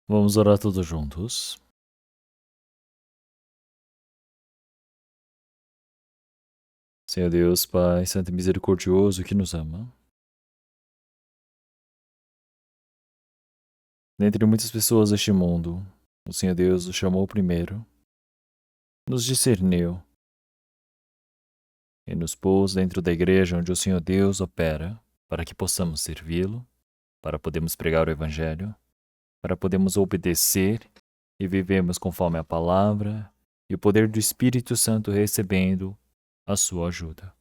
Vamos orar todos juntos. Senhor Deus, Pai Santo e Misericordioso que nos ama. Dentre muitas pessoas deste mundo, o Senhor Deus nos chamou primeiro, nos discerniu e nos pôs dentro da igreja onde o Senhor Deus opera para que possamos servi-lo, para podermos pregar o Evangelho, para podermos obedecer e vivemos conforme a palavra e o poder do Espírito Santo recebendo a sua ajuda.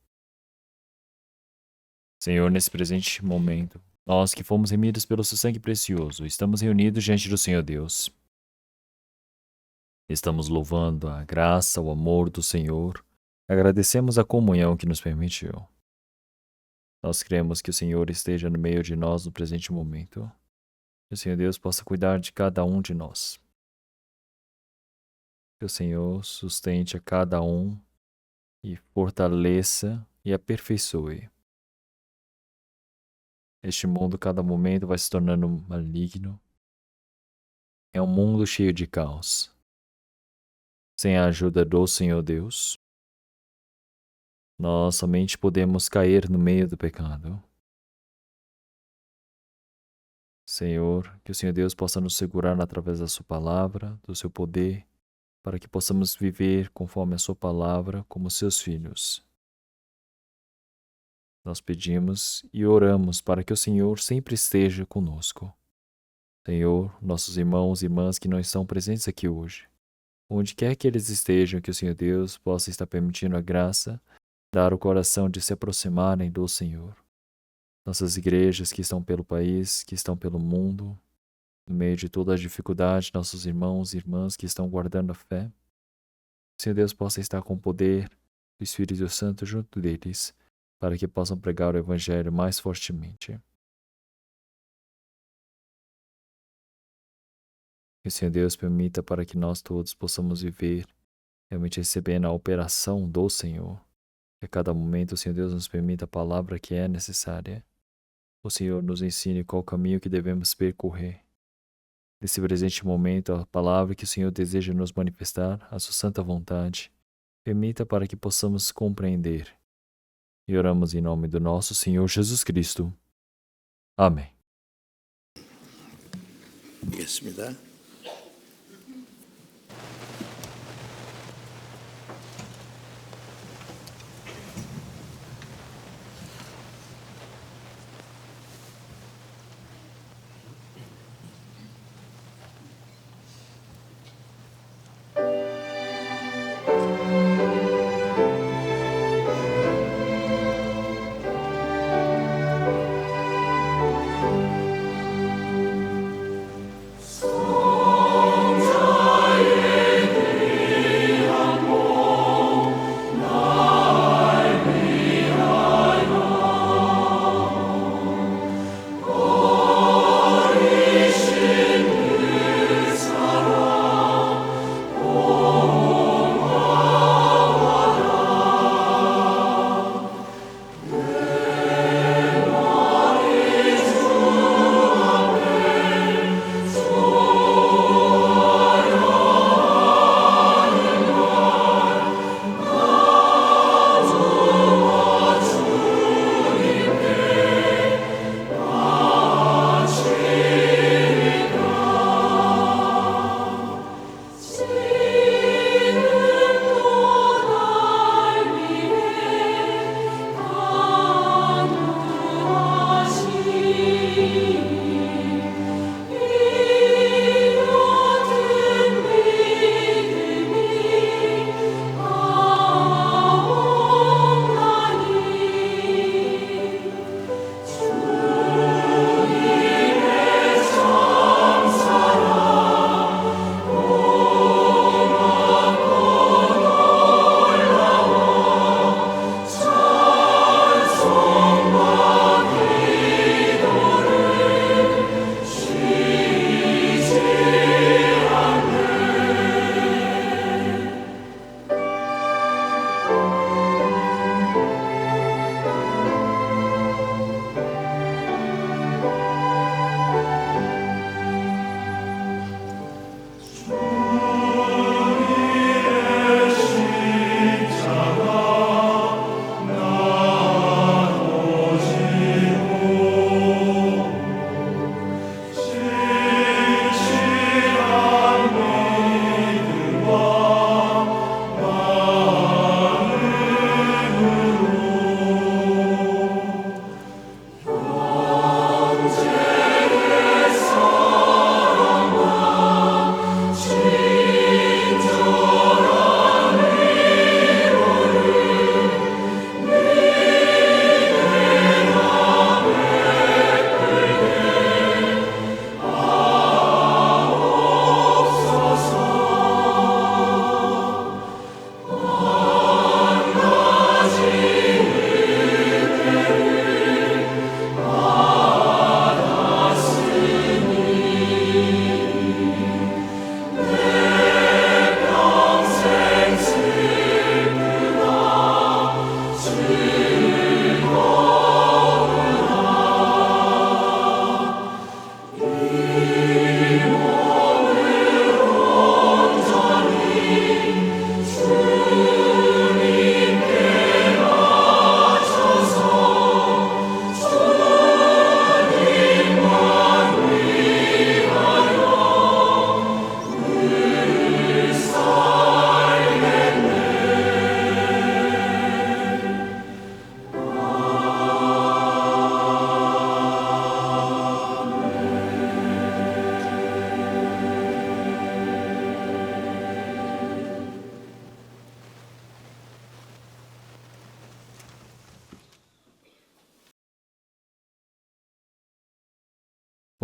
Senhor, nesse presente momento, nós que fomos remidos pelo seu sangue precioso, estamos reunidos diante do Senhor Deus. Estamos louvando a graça, o amor do Senhor. Agradecemos a comunhão que nos permitiu. Nós cremos que o Senhor esteja no meio de nós no presente momento. Que o Senhor Deus possa cuidar de cada um de nós. Que o Senhor sustente a cada um e fortaleça e aperfeiçoe. Este mundo, cada momento, vai se tornando maligno. É um mundo cheio de caos. Sem a ajuda do Senhor Deus, nós somente podemos cair no meio do pecado. Senhor, que o Senhor Deus possa nos segurar através da sua palavra, do seu poder, para que possamos viver conforme a sua palavra como seus filhos. Nós pedimos e oramos para que o Senhor sempre esteja conosco. Senhor, nossos irmãos e irmãs que não estão presentes aqui hoje, onde quer que eles estejam, que o Senhor Deus possa estar permitindo a graça, dar o coração de se aproximarem do Senhor. Nossas igrejas que estão pelo país, que estão pelo mundo, no meio de toda a dificuldade, nossos irmãos e irmãs que estão guardando a fé. Senhor Deus possa estar com o poder do Espírito Santo junto deles, para que possam pregar o Evangelho mais fortemente. Que o Senhor Deus permita para que nós todos possamos viver realmente recebendo a operação do Senhor. Que a cada momento o Senhor Deus nos permita a palavra que é necessária. O Senhor nos ensine qual caminho que devemos percorrer. Nesse presente momento, a palavra que o Senhor deseja nos manifestar, a sua santa vontade, permita para que possamos compreender. E oramos em nome do nosso Senhor Jesus Cristo. Amém. 하겠습니다.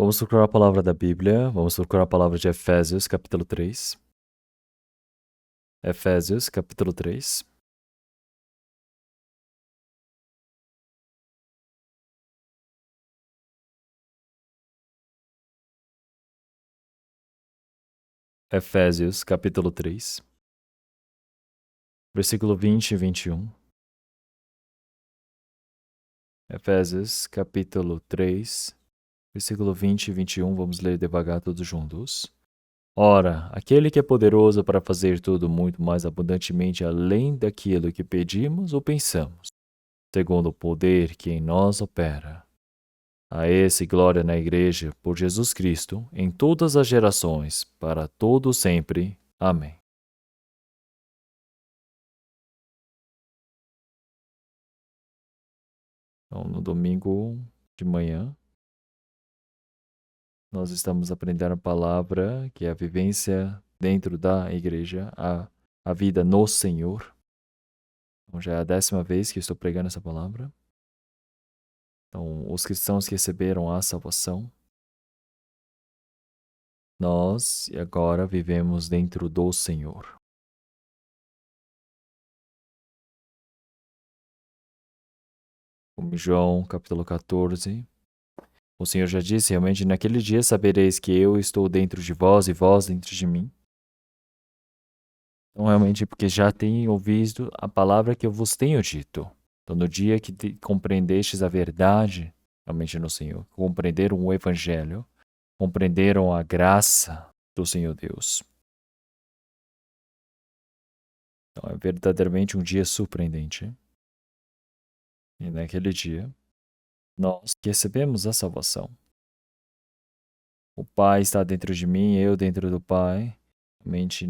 Vamos procurar a palavra da Bíblia, vamos procurar a palavra de Efésios, capítulo 3. Efésios, capítulo 3. Efésios, capítulo 3, versículo 20 e 21. Efésios, capítulo 3, versículo 20 e 21. Vamos ler devagar todos juntos. Ora, aquele que é poderoso para fazer tudo muito mais abundantemente além daquilo que pedimos ou pensamos, segundo o poder que em nós opera. A esse glória na Igreja, por Jesus Cristo, em todas as gerações, para todo sempre. Amém. Então, no domingo de manhã, nós estamos aprendendo a palavra, que é a vivência dentro da Igreja, a vida no Senhor. Então, já é a 10ª vez que estou pregando essa palavra. Então, os cristãos que receberam a salvação, nós agora vivemos dentro do Senhor. Como João, capítulo 14, o Senhor já disse, realmente, naquele dia sabereis que eu estou dentro de vós e vós dentro de mim. Então, realmente, porque já têm ouvido a palavra que eu vos tenho dito. Então, no dia que compreendestes a verdade, realmente no Senhor, compreenderam o Evangelho, compreenderam a graça do Senhor Deus. Então, é verdadeiramente um dia surpreendente. E naquele dia, nós que recebemos a salvação. O Pai está dentro de mim, eu dentro do Pai. Realmente,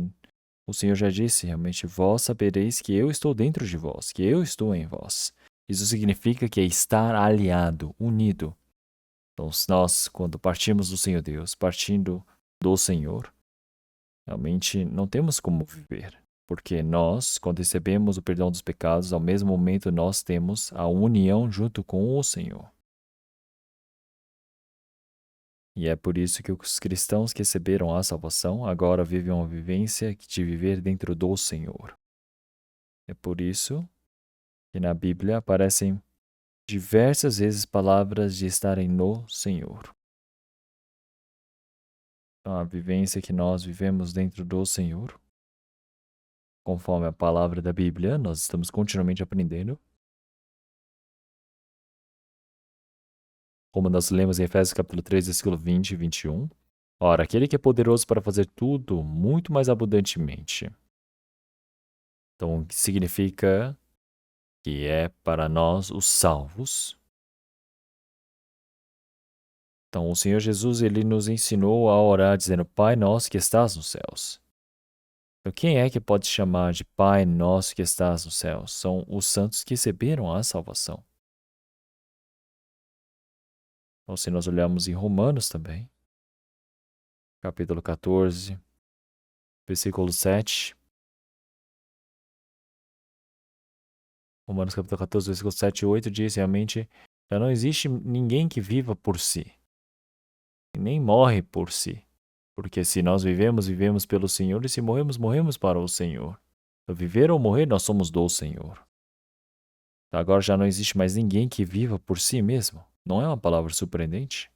o Senhor já disse, realmente, vós sabereis que eu estou dentro de vós, que eu estou em vós. Isso significa que é estar aliado, unido. Então, nós, quando partimos do Senhor Deus, partindo do Senhor, realmente não temos como viver. Porque nós, quando recebemos o perdão dos pecados, ao mesmo momento nós temos a união junto com o Senhor. E é por isso que os cristãos que receberam a salvação agora vivem uma vivência de viver dentro do Senhor. É por isso que na Bíblia aparecem diversas vezes palavras de estarem no Senhor. Então, a vivência que nós vivemos dentro do Senhor, conforme a palavra da Bíblia, nós estamos continuamente aprendendo. Como nós lemos em Efésios capítulo 3, versículo 20 e 21. Ora, aquele que é poderoso para fazer tudo muito mais abundantemente. Então, o que significa que é para nós os salvos. Então, o Senhor Jesus, ele nos ensinou a orar dizendo, Pai nosso que estás nos céus. Então, quem é que pode chamar de Pai nosso que estás nos céus? São os santos que receberam a salvação. Então, se nós olharmos em Romanos também, capítulo 14, versículo 7. Romanos capítulo 14, versículo 7 e 8 diz realmente, já não existe ninguém que viva por si, e nem morre por si. Porque se nós vivemos, vivemos pelo Senhor, e se morremos, morremos para o Senhor. Então, viver ou morrer, nós somos do Senhor. Então, agora já não existe mais ninguém que viva por si mesmo. Não é uma palavra surpreendente?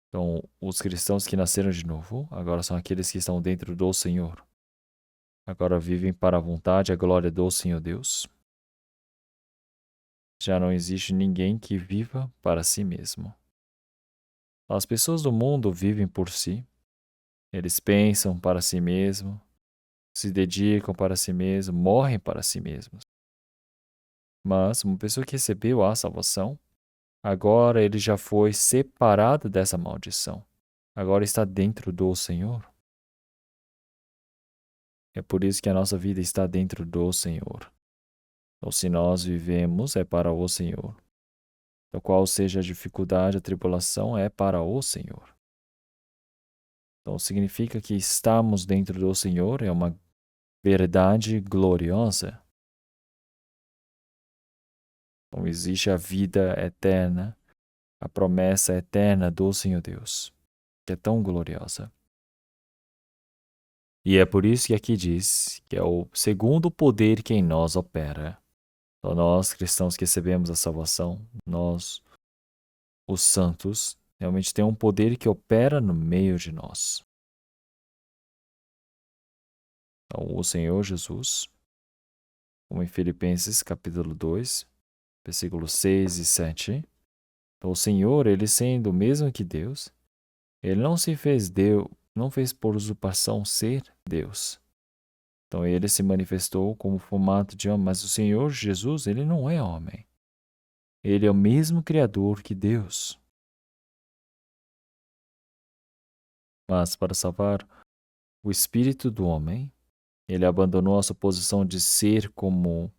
Então, os cristãos que nasceram de novo, agora são aqueles que estão dentro do Senhor. Agora vivem para a vontade e a glória do Senhor Deus. Já não existe ninguém que viva para si mesmo. As pessoas do mundo vivem por si. Eles pensam para si mesmos, se dedicam para si mesmos, morrem para si mesmos. Mas uma pessoa que recebeu a salvação, agora ele já foi separado dessa maldição. Agora está dentro do Senhor. É por isso que a nossa vida está dentro do Senhor. Então, se nós vivemos, é para o Senhor. Então, qual seja a dificuldade, a tribulação, é para o Senhor. Então, significa que estamos dentro do Senhor, é uma verdade gloriosa. Então, existe a vida eterna a promessa eterna do Senhor Deus, que é tão gloriosa. E é por isso que aqui diz que é o segundo poder que em nós opera. Então, nós, cristãos que recebemos a salvação, nós, os santos, realmente tem um poder que opera no meio de nós. Então, o Senhor Jesus, como em Filipenses capítulo 2, versículos 6 e 7, então, o Senhor, ele sendo o mesmo que Deus, ele não se fez Deus, não fez por usurpação ser Deus. Então, ele se manifestou como formato de homem, mas o Senhor Jesus, ele não é homem. Ele é o mesmo Criador que Deus. Mas para salvar o espírito do homem, ele abandonou a sua posição de ser como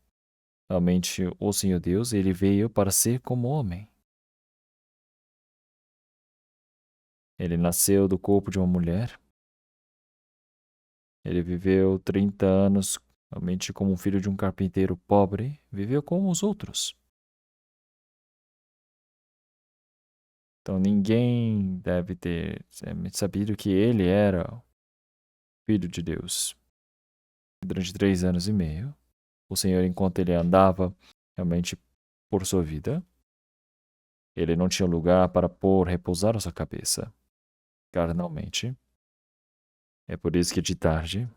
realmente o Senhor Deus, ele veio para ser como homem. Ele nasceu do corpo de uma mulher. Ele viveu 30 anos realmente como um filho de um carpinteiro pobre, viveu como os outros. Então ninguém deve ter sabido que ele era filho de Deus. Durante 3 anos e meio, o Senhor, enquanto ele andava realmente por sua vida, ele não tinha lugar para repousar a sua cabeça carnalmente. É por isso que de tarde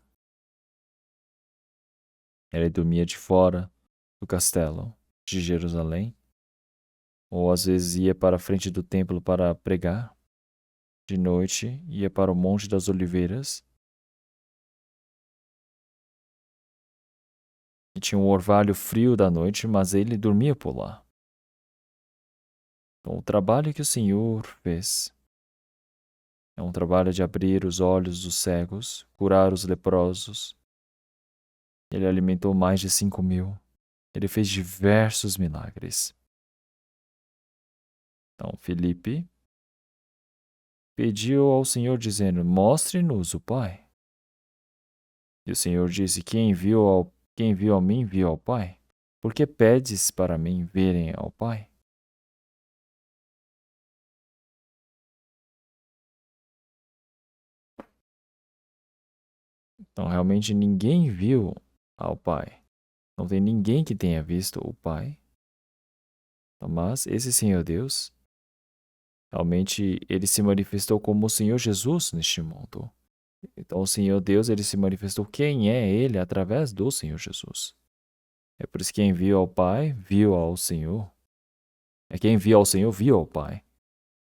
ele dormia de fora do castelo de Jerusalém, ou às vezes ia para a frente do templo para pregar. De noite ia para o Monte das Oliveiras e tinha um orvalho frio da noite, mas ele dormia por lá. Então, o trabalho que o Senhor fez é um trabalho de abrir os olhos dos cegos, curar os leprosos. Ele alimentou mais de 5.000. Ele fez diversos milagres. Então, Filipe pediu ao Senhor, dizendo: Mostre-nos o Pai. E o Senhor disse: Quem viu a mim, viu ao Pai. Por que pedes para mim verem ao Pai? Então, realmente ninguém viu ao Pai. Não tem ninguém que tenha visto o Pai. Então, mas esse Senhor Deus, realmente, ele se manifestou como o Senhor Jesus neste mundo. Então, o Senhor Deus, ele se manifestou quem é ele através do Senhor Jesus. É por isso que quem viu ao Pai, viu ao Senhor. É quem viu ao Senhor, viu ao Pai.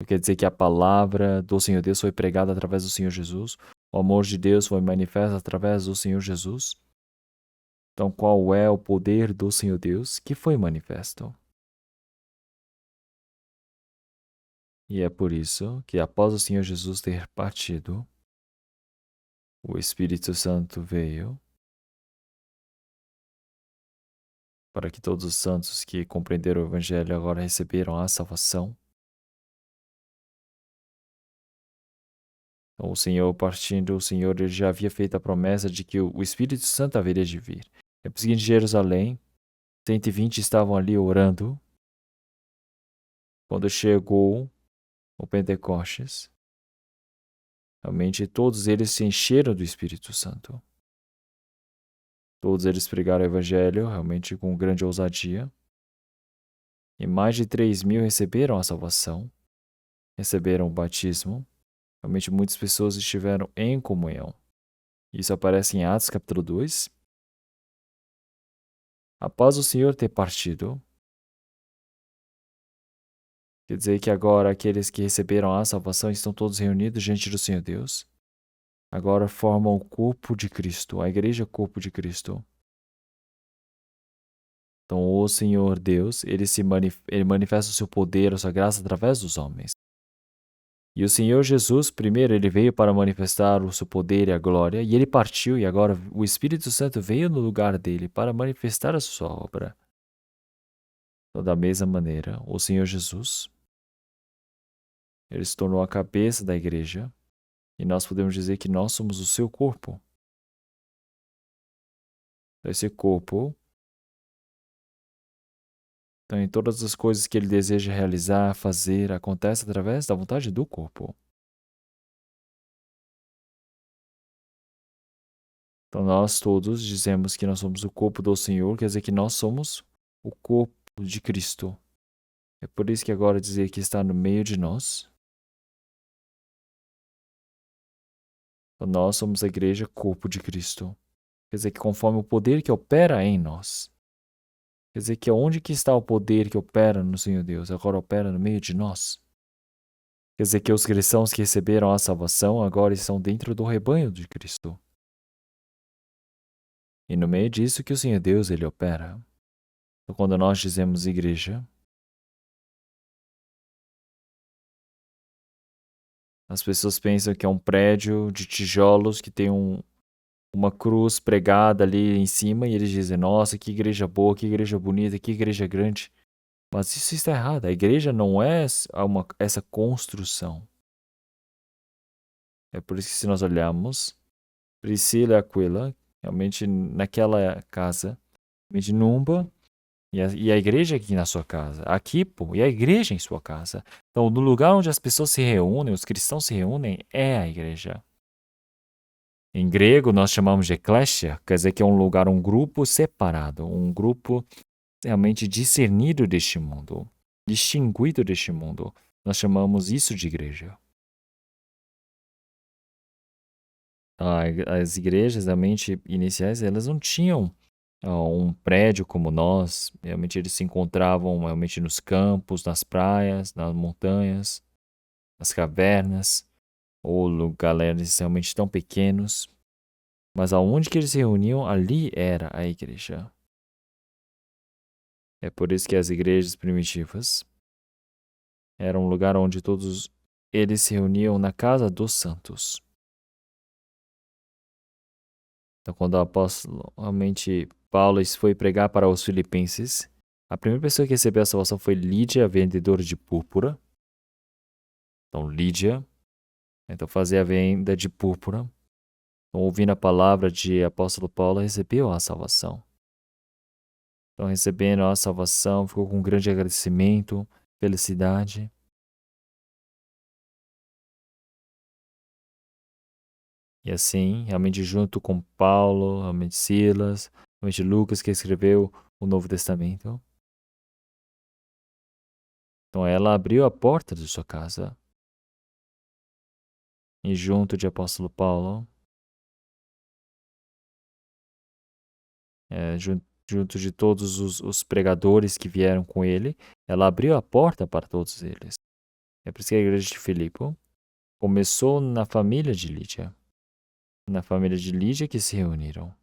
Quer dizer que a palavra do Senhor Deus foi pregada através do Senhor Jesus. O amor de Deus foi manifesto através do Senhor Jesus. Então, qual é o poder do Senhor Deus que foi manifesto? E é por isso que, após o Senhor Jesus ter partido, o Espírito Santo veio para que todos os santos que compreenderam o Evangelho agora receberam a salvação. Então, o Senhor partindo, o Senhor ele já havia feito a promessa de que o Espírito Santo haveria de vir. É por isso que em Jerusalém, 120 estavam ali orando. Quando chegou o Pentecostes, realmente todos eles se encheram do Espírito Santo. Todos eles pregaram o Evangelho realmente com grande ousadia. E mais de 3.000 receberam a salvação, receberam o batismo. Realmente muitas pessoas estiveram em comunhão. Isso aparece em Atos capítulo 2. Após o Senhor ter partido, quer dizer que agora aqueles que receberam a salvação estão todos reunidos diante do Senhor Deus. Agora formam o corpo de Cristo, a igreja corpo de Cristo. Então, o Senhor Deus, ele manifesta o seu poder, a sua graça através dos homens. E o Senhor Jesus, primeiro, ele veio para manifestar o seu poder e a glória, e ele partiu, e agora o Espírito Santo veio no lugar dele para manifestar a sua obra. Então, da mesma maneira, o Senhor Jesus, ele se tornou a cabeça da igreja, e nós podemos dizer que nós somos o seu corpo. Esse corpo Então, em todas as coisas que ele deseja realizar, fazer, acontece através da vontade do corpo. Então, nós todos dizemos que nós somos o corpo do Senhor, quer dizer que nós somos o corpo de Cristo. É por isso que agora dizer que está no meio de nós, então, nós somos a igreja, corpo de Cristo. Quer dizer que conforme o poder que opera em nós, quer dizer que onde que está o poder que opera no Senhor Deus? Agora opera no meio de nós. Quer dizer que os cristãos que receberam a salvação agora estão dentro do rebanho de Cristo. E no meio disso que o Senhor Deus ele opera. Então, quando nós dizemos igreja, as pessoas pensam que é um prédio de tijolos que tem uma cruz pregada ali em cima e eles dizem, nossa, que igreja boa, que igreja bonita, que igreja grande. Mas isso está errado. A igreja não é essa construção. É por isso que se nós olharmos, Priscila e Aquila, realmente naquela casa, realmente Numba, e a igreja aqui na sua casa, aqui, pô, e a igreja em sua casa. Então, no lugar onde as pessoas se reúnem, os cristãos se reúnem, é a igreja. Em grego, nós chamamos de eklesia, quer dizer que é um lugar, um grupo separado, um grupo realmente discernido deste mundo, distinguido deste mundo. Nós chamamos isso de igreja. As igrejas realmente iniciais, elas não tinham um prédio como nós. Realmente eles se encontravam realmente nos campos, nas praias, nas montanhas, nas cavernas, ou lugares realmente tão pequenos. Mas aonde que eles se reuniam, ali era a igreja. É por isso que as igrejas primitivas eram um lugar onde todos eles se reuniam na casa dos santos. Então, quando o apóstolo, realmente, Paulo foi pregar para os filipenses, a primeira pessoa que recebeu a salvação foi Lídia, vendedora de púrpura. Então, Lídia, então fazia a venda de púrpura. Então, ouvindo a palavra de apóstolo Paulo, recebeu a salvação. Então, recebendo a salvação, ficou com um grande agradecimento, felicidade. E assim, realmente junto com Paulo, realmente Silas, realmente Lucas, que escreveu o Novo Testamento. Então ela abriu a porta de sua casa. E junto de apóstolo Paulo, junto de todos os pregadores que vieram com ele, ela abriu a porta para todos eles. É por isso que a igreja de Filipe começou na família de Lídia. Na família de Lídia que se reuniram.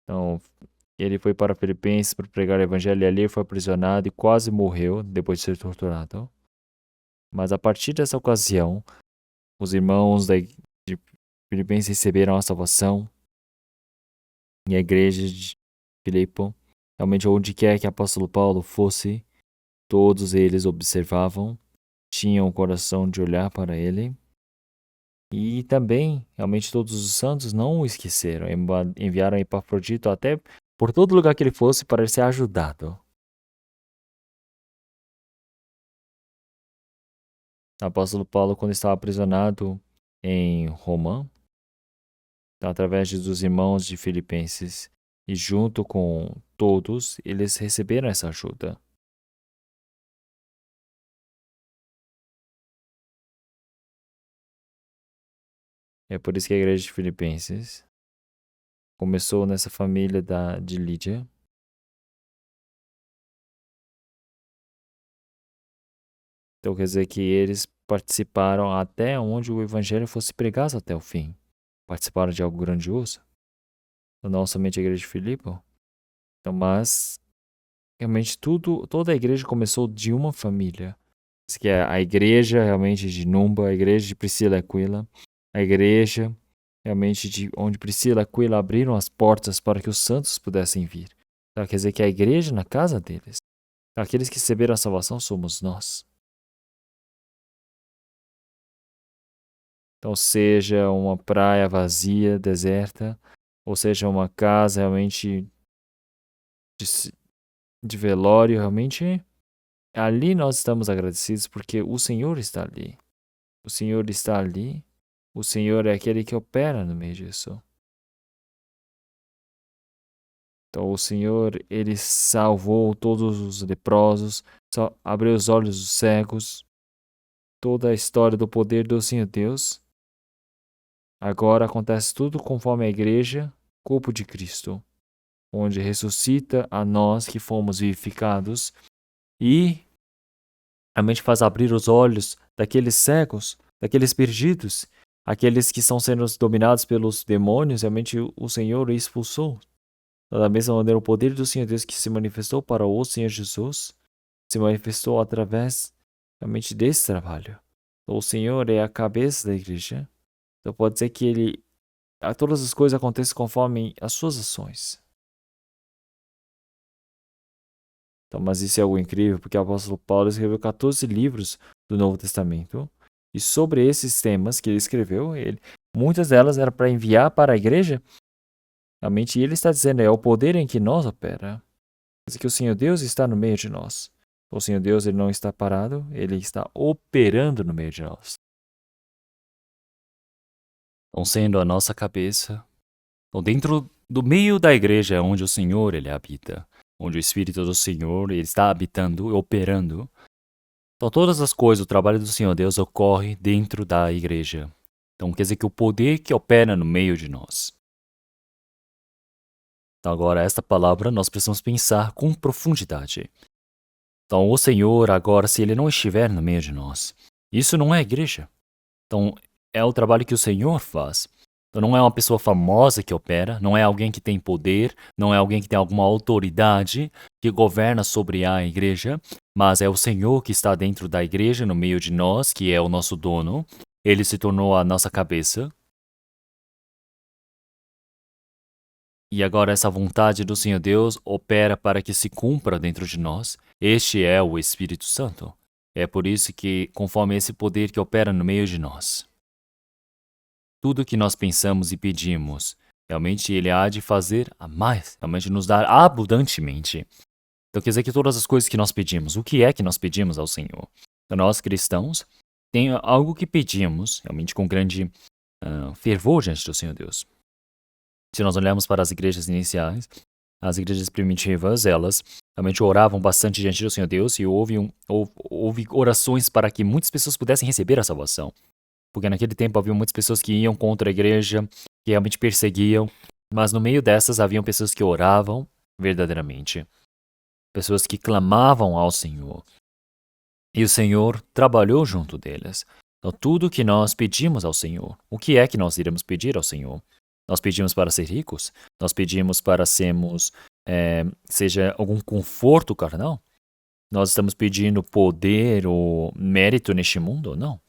Então, ele foi para Filipenses para pregar o evangelho e ali foi aprisionado e quase morreu depois de ser torturado. Mas a partir dessa ocasião, os irmãos de Filipenses receberam a salvação e a igreja de Filipe, realmente onde quer que o apóstolo Paulo fosse, todos eles observavam, tinham o coração de olhar para ele. E também, realmente, todos os santos não o esqueceram, enviaram Epafrodito até por todo lugar que ele fosse para ser ajudado. O apóstolo Paulo, quando estava aprisionado em Roma, através dos irmãos de Filipenses, e junto com todos, eles receberam essa ajuda. É por isso que a igreja de Filipenses começou nessa família de Lídia. Então quer dizer que eles participaram até onde o evangelho fosse pregado até o fim. Participaram de algo grandioso. Não somente a igreja de Filipe, então, mas realmente toda a igreja começou de uma família. Que é a igreja realmente de Numba, a igreja de Priscila e Aquila, a igreja realmente de onde Priscila e Aquila abriram as portas para que os santos pudessem vir. Então, quer dizer que a igreja na casa deles, aqueles que receberam a salvação somos nós. Então, seja uma praia vazia, deserta, ou seja, uma casa realmente de velório, realmente ali nós estamos agradecidos porque o Senhor está ali. O Senhor está ali. O Senhor é aquele que opera no meio disso. Então o Senhor, ele salvou todos os leprosos, abriu os olhos dos cegos. Toda a história do poder do Senhor Deus. Agora acontece tudo conforme a igreja, corpo de Cristo, onde ressuscita a nós que fomos vivificados e realmente faz abrir os olhos daqueles cegos, daqueles perdidos, aqueles que estão sendo dominados pelos demônios, realmente o Senhor o expulsou. Da mesma maneira, o poder do Senhor Deus que se manifestou para o Senhor Jesus se manifestou através realmente desse trabalho. Então, o Senhor é a cabeça da igreja. Então pode dizer que todas as coisas acontecem conforme as suas ações. Então, mas isso é algo incrível, porque o apóstolo Paulo escreveu 14 livros do Novo Testamento. E sobre esses temas que ele escreveu, muitas delas eram para enviar para a igreja. Realmente ele está dizendo, é o poder em que nós opera. Quer dizer que o Senhor Deus está no meio de nós. O Senhor Deus, ele não está parado, ele está operando no meio de nós. Então, sendo a nossa cabeça, então, dentro do meio da igreja é onde o Senhor ele habita, onde o Espírito do Senhor ele está habitando e operando. Então, todas as coisas, o trabalho do Senhor Deus ocorre dentro da igreja. Então, quer dizer que o poder que opera no meio de nós. Então, agora, esta palavra nós precisamos pensar com profundidade. Então, o Senhor, agora, se ele não estiver no meio de nós, isso não é igreja. Então, é o trabalho que o Senhor faz. Então, não é uma pessoa famosa que opera, não é alguém que tem poder, não é alguém que tem alguma autoridade que governa sobre a igreja, mas é o Senhor que está dentro da igreja, no meio de nós, que é o nosso dono. Ele se tornou a nossa cabeça. E agora essa vontade do Senhor Deus opera para que se cumpra dentro de nós. Este é o Espírito Santo. É por isso que, conforme esse poder que opera no meio de nós, tudo que nós pensamos e pedimos, realmente Ele há de fazer a mais, realmente nos dar abundantemente. Então quer dizer que todas as coisas que nós pedimos, o que é que nós pedimos ao Senhor? Então, nós cristãos, tem algo que pedimos, realmente com grande fervor diante do Senhor Deus. Se nós olharmos para as igrejas iniciais, as igrejas primitivas, elas realmente oravam bastante diante do Senhor Deus e houve orações para que muitas pessoas pudessem receber a salvação. Porque naquele tempo havia muitas pessoas que iam contra a igreja, que realmente perseguiam, mas no meio dessas haviam pessoas que oravam verdadeiramente. Pessoas que clamavam ao Senhor. E o Senhor trabalhou junto deles. Então tudo que nós pedimos ao Senhor, o que é que nós iremos pedir ao Senhor? Nós pedimos para ser ricos? Nós pedimos para sermos, seja algum conforto carnal? Nós estamos pedindo poder ou mérito neste mundo? Não.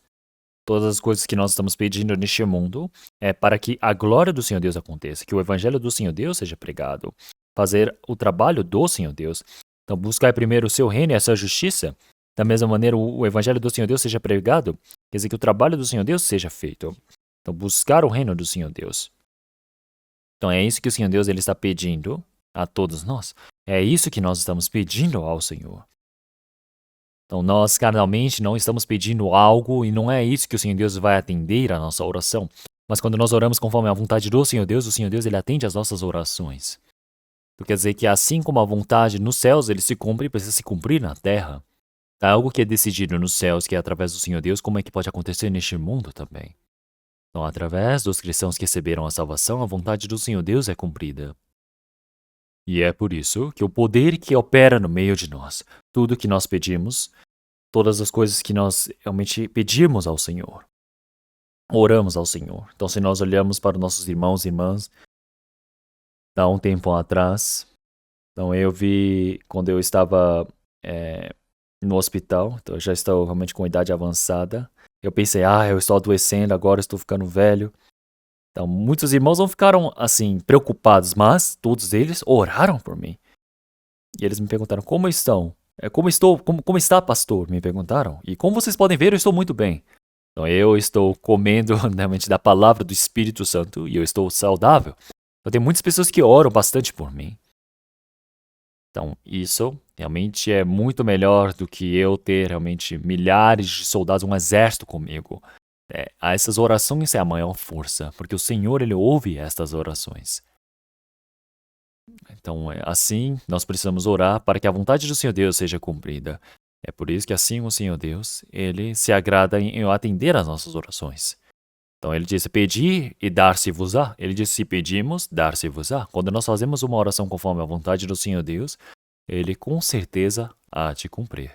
Todas as coisas que nós estamos pedindo neste mundo é para que a glória do Senhor Deus aconteça, que o evangelho do Senhor Deus seja pregado, fazer o trabalho do Senhor Deus. Então, buscar primeiro o seu reino e a sua justiça. Da mesma maneira, o evangelho do Senhor Deus seja pregado, quer dizer que o trabalho do Senhor Deus seja feito. Então, buscar o reino do Senhor Deus. Então, é isso que o Senhor Deus ele está pedindo a todos nós. É isso que nós estamos pedindo ao Senhor. Então, nós carnalmente não estamos pedindo algo e não é isso que o Senhor Deus vai atender a nossa oração. Mas quando nós oramos conforme a vontade do Senhor Deus, o Senhor Deus ele atende às nossas orações. Então, quer dizer que assim como a vontade nos céus ele se cumpre, precisa se cumprir na terra. É algo que é decidido nos céus, que é através do Senhor Deus, como é que pode acontecer neste mundo também. Então, através dos cristãos que receberam a salvação, a vontade do Senhor Deus é cumprida. E é por isso que o poder que opera no meio de nós, tudo que nós pedimos, todas as coisas que nós realmente pedimos ao Senhor, oramos ao Senhor. Então, se nós olhamos para os nossos irmãos e irmãs, há um tempo atrás, então eu vi quando eu estava no hospital, então eu já estou realmente com idade avançada. Eu pensei, eu estou adoecendo, agora estou ficando velho. Então, muitos irmãos não ficaram, assim, preocupados, mas todos eles oraram por mim. E eles me perguntaram, como estão? Como está, pastor? Me perguntaram. E como vocês podem ver, eu estou muito bem. Então, eu estou comendo, realmente, da palavra do Espírito Santo e eu estou saudável. Eu tenho muitas pessoas que oram bastante por mim. Então, isso realmente é muito melhor do que eu ter realmente milhares de soldados, um exército comigo. Essas orações é a maior força, porque o Senhor, Ele ouve estas orações. Então, assim, nós precisamos orar para que a vontade do Senhor Deus seja cumprida. É por isso que assim o Senhor Deus, Ele se agrada em atender às nossas orações. Então ele disse, pedi e dar-se-vos-á. Ele disse, se pedimos, dar-se-vos-á. Quando nós fazemos uma oração conforme a vontade do Senhor Deus, Ele com certeza há de cumprir.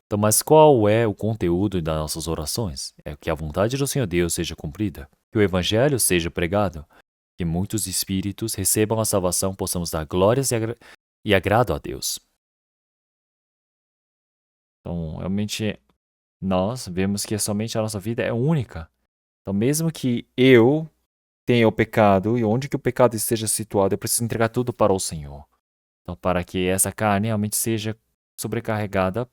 Então, mas qual é o conteúdo das nossas orações? É que a vontade do Senhor Deus seja cumprida, que o Evangelho seja pregado, que muitos espíritos recebam a salvação, possamos dar glórias e agrado a Deus. Então, realmente, nós vemos que somente a nossa vida é única. Então, mesmo que eu tenha o pecado, e onde que o pecado esteja situado, eu preciso entregar tudo para o Senhor. Então, para que essa carne realmente seja sobrecarregada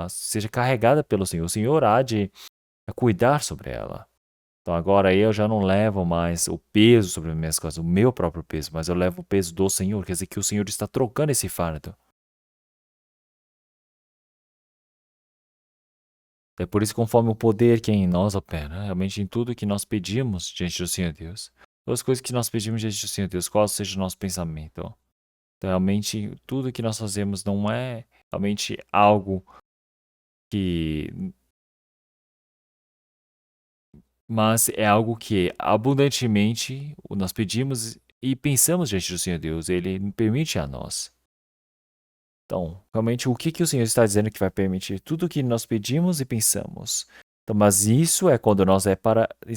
seja carregada pelo Senhor. O Senhor há de cuidar sobre ela. Então agora eu já não levo mais o peso sobre as minhas costas, o meu próprio peso, mas eu levo o peso do Senhor. Quer dizer que o Senhor está trocando esse fardo. É por isso, conforme o poder que é em nós opera, realmente em tudo que nós pedimos diante do Senhor Deus, todas as coisas que nós pedimos diante do Senhor Deus, qual seja o nosso pensamento. Então, realmente, tudo que nós fazemos não é realmente algo que. Mas é algo que abundantemente nós pedimos e pensamos diante do Senhor Deus. Ele permite a nós. Então, realmente, o que o Senhor está dizendo que vai permitir? Tudo o que nós pedimos e pensamos. Então, mas isso é quando nós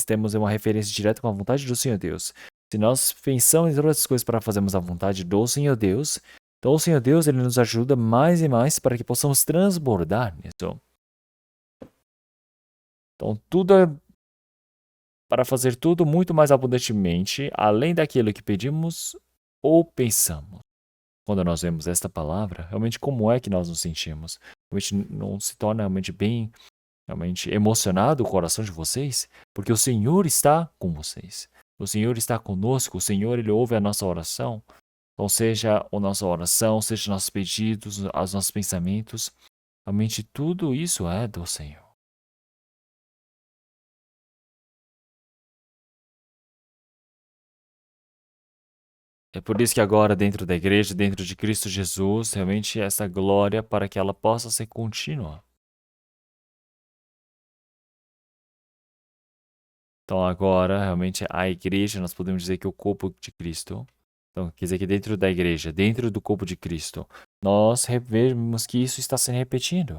temos uma referência direta com a vontade do Senhor Deus. Se nós pensamos em todas as coisas para fazermos a vontade do Senhor Deus, então o Senhor Deus ele nos ajuda mais e mais para que possamos transbordar nisso. Então, tudo é para fazer tudo muito mais abundantemente, além daquilo que pedimos ou pensamos. Quando nós vemos esta palavra, realmente como é que nós nos sentimos? Realmente não se torna realmente bem, realmente emocionado o coração de vocês? Porque o Senhor está com vocês. O Senhor está conosco, o Senhor ele ouve a nossa oração. Então seja a nossa oração, seja nossos pedidos, os nossos pensamentos, realmente tudo isso é do Senhor. É por isso que agora, dentro da igreja, dentro de Cristo Jesus, realmente essa glória para que ela possa ser contínua. Então, agora, realmente, a igreja, nós podemos dizer que é o corpo de Cristo. Então, quer dizer que dentro da igreja, dentro do corpo de Cristo, nós vemos que isso está se repetindo.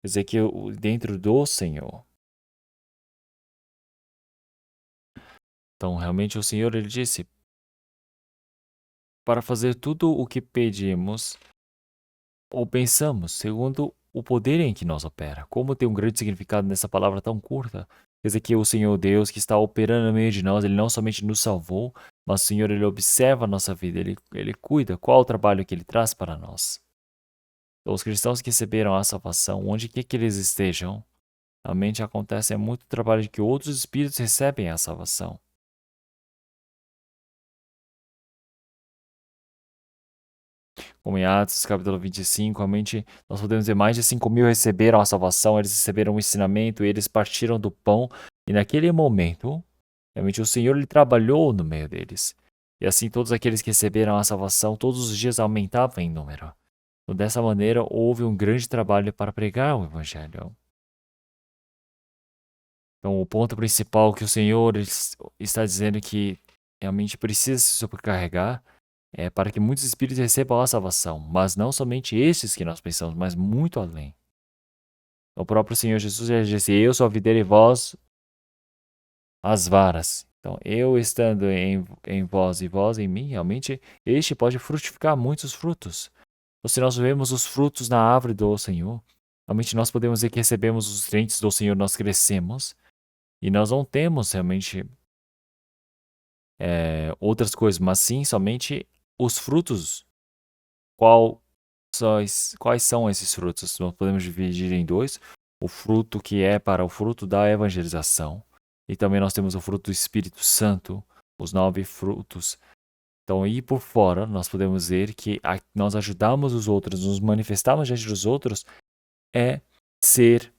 Quer dizer que dentro do Senhor. Então, realmente, o Senhor, ele disse, para fazer tudo o que pedimos ou pensamos, segundo o poder em que nós opera. Como tem um grande significado nessa palavra tão curta? Quer dizer que o Senhor Deus que está operando no meio de nós, Ele não somente nos salvou, mas o Senhor, Ele observa a nossa vida, Ele cuida qual o trabalho que Ele traz para nós. Então, os cristãos que receberam a salvação, onde quer que eles estejam, realmente acontece muito trabalho de que outros espíritos recebem a salvação. Como em Atos capítulo 25, realmente nós podemos ver mais de 5.000 receberam a salvação, eles receberam o ensinamento, eles partiram do pão, e naquele momento, realmente o Senhor ele trabalhou no meio deles. E assim todos aqueles que receberam a salvação, todos os dias aumentavam em número. Então, dessa maneira, houve um grande trabalho para pregar o Evangelho. Então, o ponto principal que o Senhor está dizendo que realmente precisa se sobrecarregar é para que muitos espíritos recebam a salvação, mas não somente estes que nós pensamos, mas muito além. O próprio Senhor Jesus já disse: Eu sou a videira e vós as varas. Então, eu estando em vós e vós em mim, realmente, este pode frutificar muitos frutos. Então, se nós vemos os frutos na árvore do Senhor, realmente nós podemos dizer que recebemos os nutrientes do Senhor, nós crescemos, e nós não temos realmente outras coisas, mas sim somente os frutos. Qual Quais são esses frutos? Nós podemos dividir em dois: o fruto que é para o fruto da evangelização, e também nós temos o fruto do Espírito Santo, os 9 frutos Então, aí por fora, nós podemos ver que nós ajudamos os outros, nos manifestarmos diante dos outros, é ser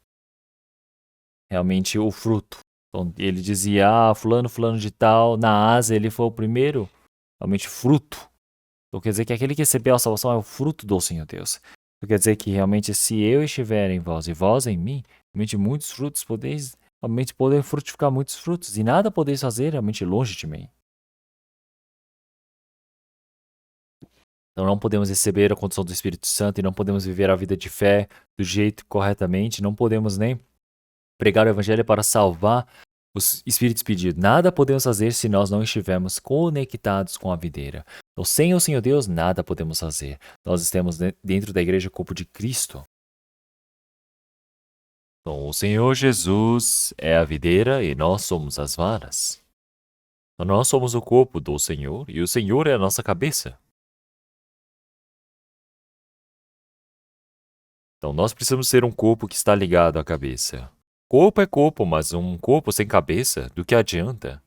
realmente o fruto. Então, ele dizia, fulano de tal, na Ásia ele foi o primeiro, realmente fruto. Então, quer dizer que aquele que recebeu a salvação é o fruto do Senhor Deus. Então, quer dizer que realmente se eu estiver em vós e vós em mim, realmente muitos frutos podeis, realmente podem frutificar muitos frutos, e nada podeis fazer realmente longe de mim. Então não podemos receber a condição do Espírito Santo e não podemos viver a vida de fé do jeito corretamente, não podemos nem pregar o Evangelho para salvar os espíritos pedidos. Nada podemos fazer se nós não estivermos conectados com a videira. Então, sem o Senhor Deus, nada podemos fazer. Nós estamos dentro da igreja corpo de Cristo. Então, o Senhor Jesus é a videira e nós somos as varas. Então, nós somos o corpo do Senhor e o Senhor é a nossa cabeça. Então, nós precisamos ser um corpo que está ligado à cabeça. Corpo é corpo, mas um corpo sem cabeça, do que adianta?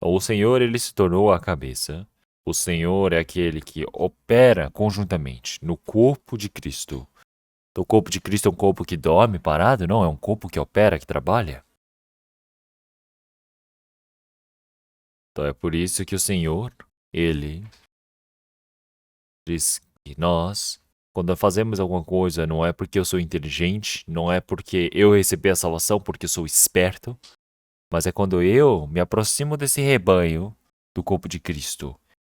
O Senhor, ele se tornou a cabeça. O Senhor é aquele que opera conjuntamente no corpo de Cristo. O corpo de Cristo é um corpo que dorme parado? Não, é um corpo que opera, que trabalha. Então é por isso que o Senhor, ele diz que nós, quando fazemos alguma coisa, não é porque eu sou inteligente, não é porque eu recebi a salvação porque eu sou esperto, mas é quando eu me aproximo desse rebanho do corpo de Cristo.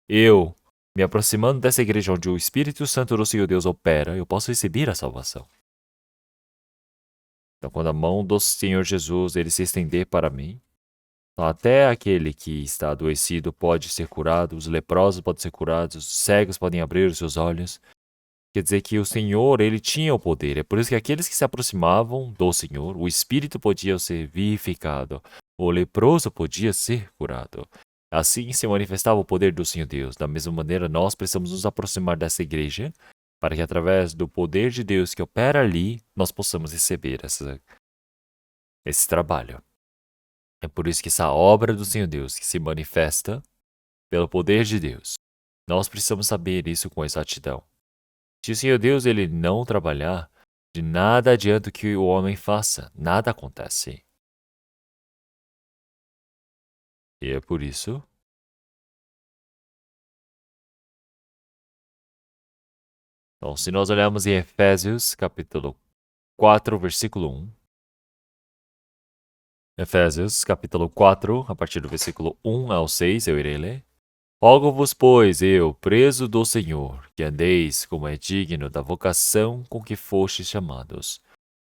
Eu, me aproximando dessa igreja onde o Espírito Santo do Senhor Deus opera, eu posso receber a salvação. Então, quando a mão do Senhor Jesus ele se estender para mim, então até aquele que está adoecido pode ser curado, os leprosos podem ser curados, os cegos podem abrir os seus olhos. Quer dizer que o Senhor, ele tinha o poder. É por isso que aqueles que se aproximavam do Senhor, o Espírito podia ser vivificado, o leproso podia ser curado. Assim se manifestava o poder do Senhor Deus. Da mesma maneira, nós precisamos nos aproximar dessa igreja, para que através do poder de Deus que opera ali, nós possamos receber esse trabalho. É por isso que essa obra do Senhor Deus, que se manifesta pelo poder de Deus, nós precisamos saber isso com exatidão. Se o Senhor Deus ele não trabalhar, de nada adianta o que o homem faça, nada acontece. E é por isso. Então, se nós olharmos em Efésios, capítulo 4, versículo 1. Efésios, capítulo 4, a partir do versículo 1 ao 6, eu irei ler. Rogo-vos, pois, eu, preso do Senhor, que andeis como é digno da vocação com que fostes chamados,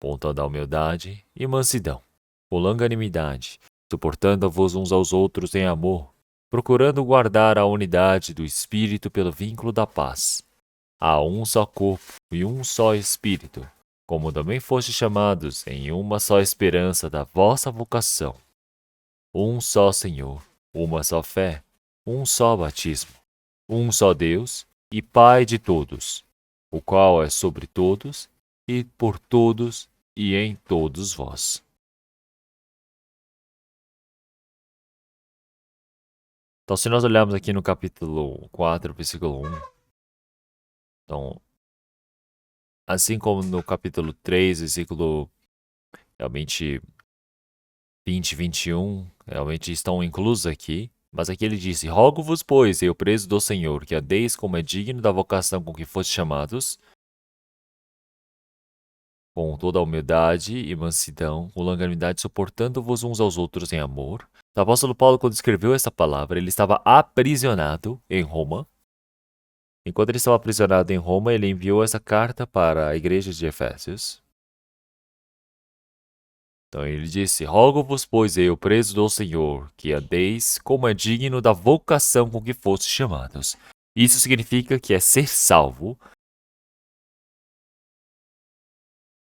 com toda humildade e mansidão, com longanimidade, suportando-vos uns aos outros em amor, procurando guardar a unidade do Espírito pelo vínculo da paz. Há um só corpo e um só Espírito, como também fostes chamados em uma só esperança da vossa vocação. Um só Senhor, uma só fé, um só batismo, um só Deus e Pai de todos, o qual é sobre todos e por todos e em todos vós. Então, se nós olharmos aqui no capítulo 4, versículo 1, então, assim como no capítulo 3, versículo realmente 20 e 21, realmente estão inclusos aqui, mas aqui ele disse: Rogo-vos, pois, eu preso do Senhor, que andeis como é digno da vocação com que fostes chamados, com toda a humildade e mansidão, com longanimidade, suportando-vos uns aos outros em amor. O apóstolo Paulo, quando escreveu essa palavra, ele estava aprisionado em Roma. Enquanto ele estava aprisionado em Roma, ele enviou essa carta para a igreja de Efésios. Então ele disse: Rogo-vos, pois eu, preso do Senhor, que andeis como é digno da vocação com que fostes chamados. Isso significa que é ser salvo.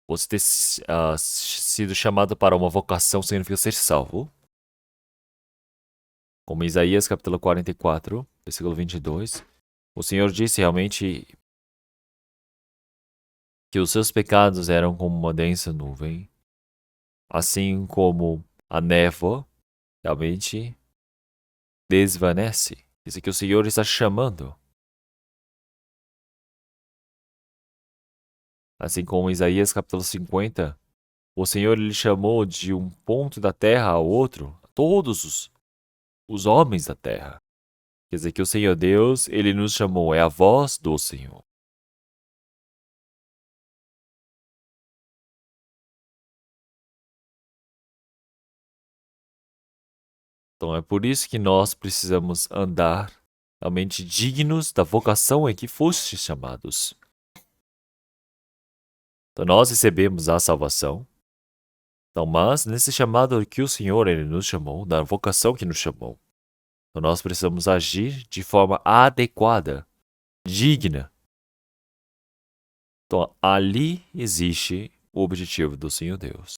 Você ter sido chamado para uma vocação significa ser salvo. Como Isaías capítulo 44, versículo 22. O Senhor disse realmente que os seus pecados eram como uma densa nuvem, assim como a névoa realmente desvanece. Isso que o Senhor está chamando. Assim como Isaías capítulo 50, o Senhor ele chamou de um ponto da terra ao outro todos os homens da terra. Quer dizer que o Senhor Deus, ele nos chamou, é a voz do Senhor. Então é por isso que nós precisamos andar realmente dignos da vocação em que fostes chamados. Então nós recebemos a salvação. Então, mas nesse chamado que o Senhor ele nos chamou, da vocação que nos chamou, então nós precisamos agir de forma adequada, digna. Então ali existe o objetivo do Senhor Deus.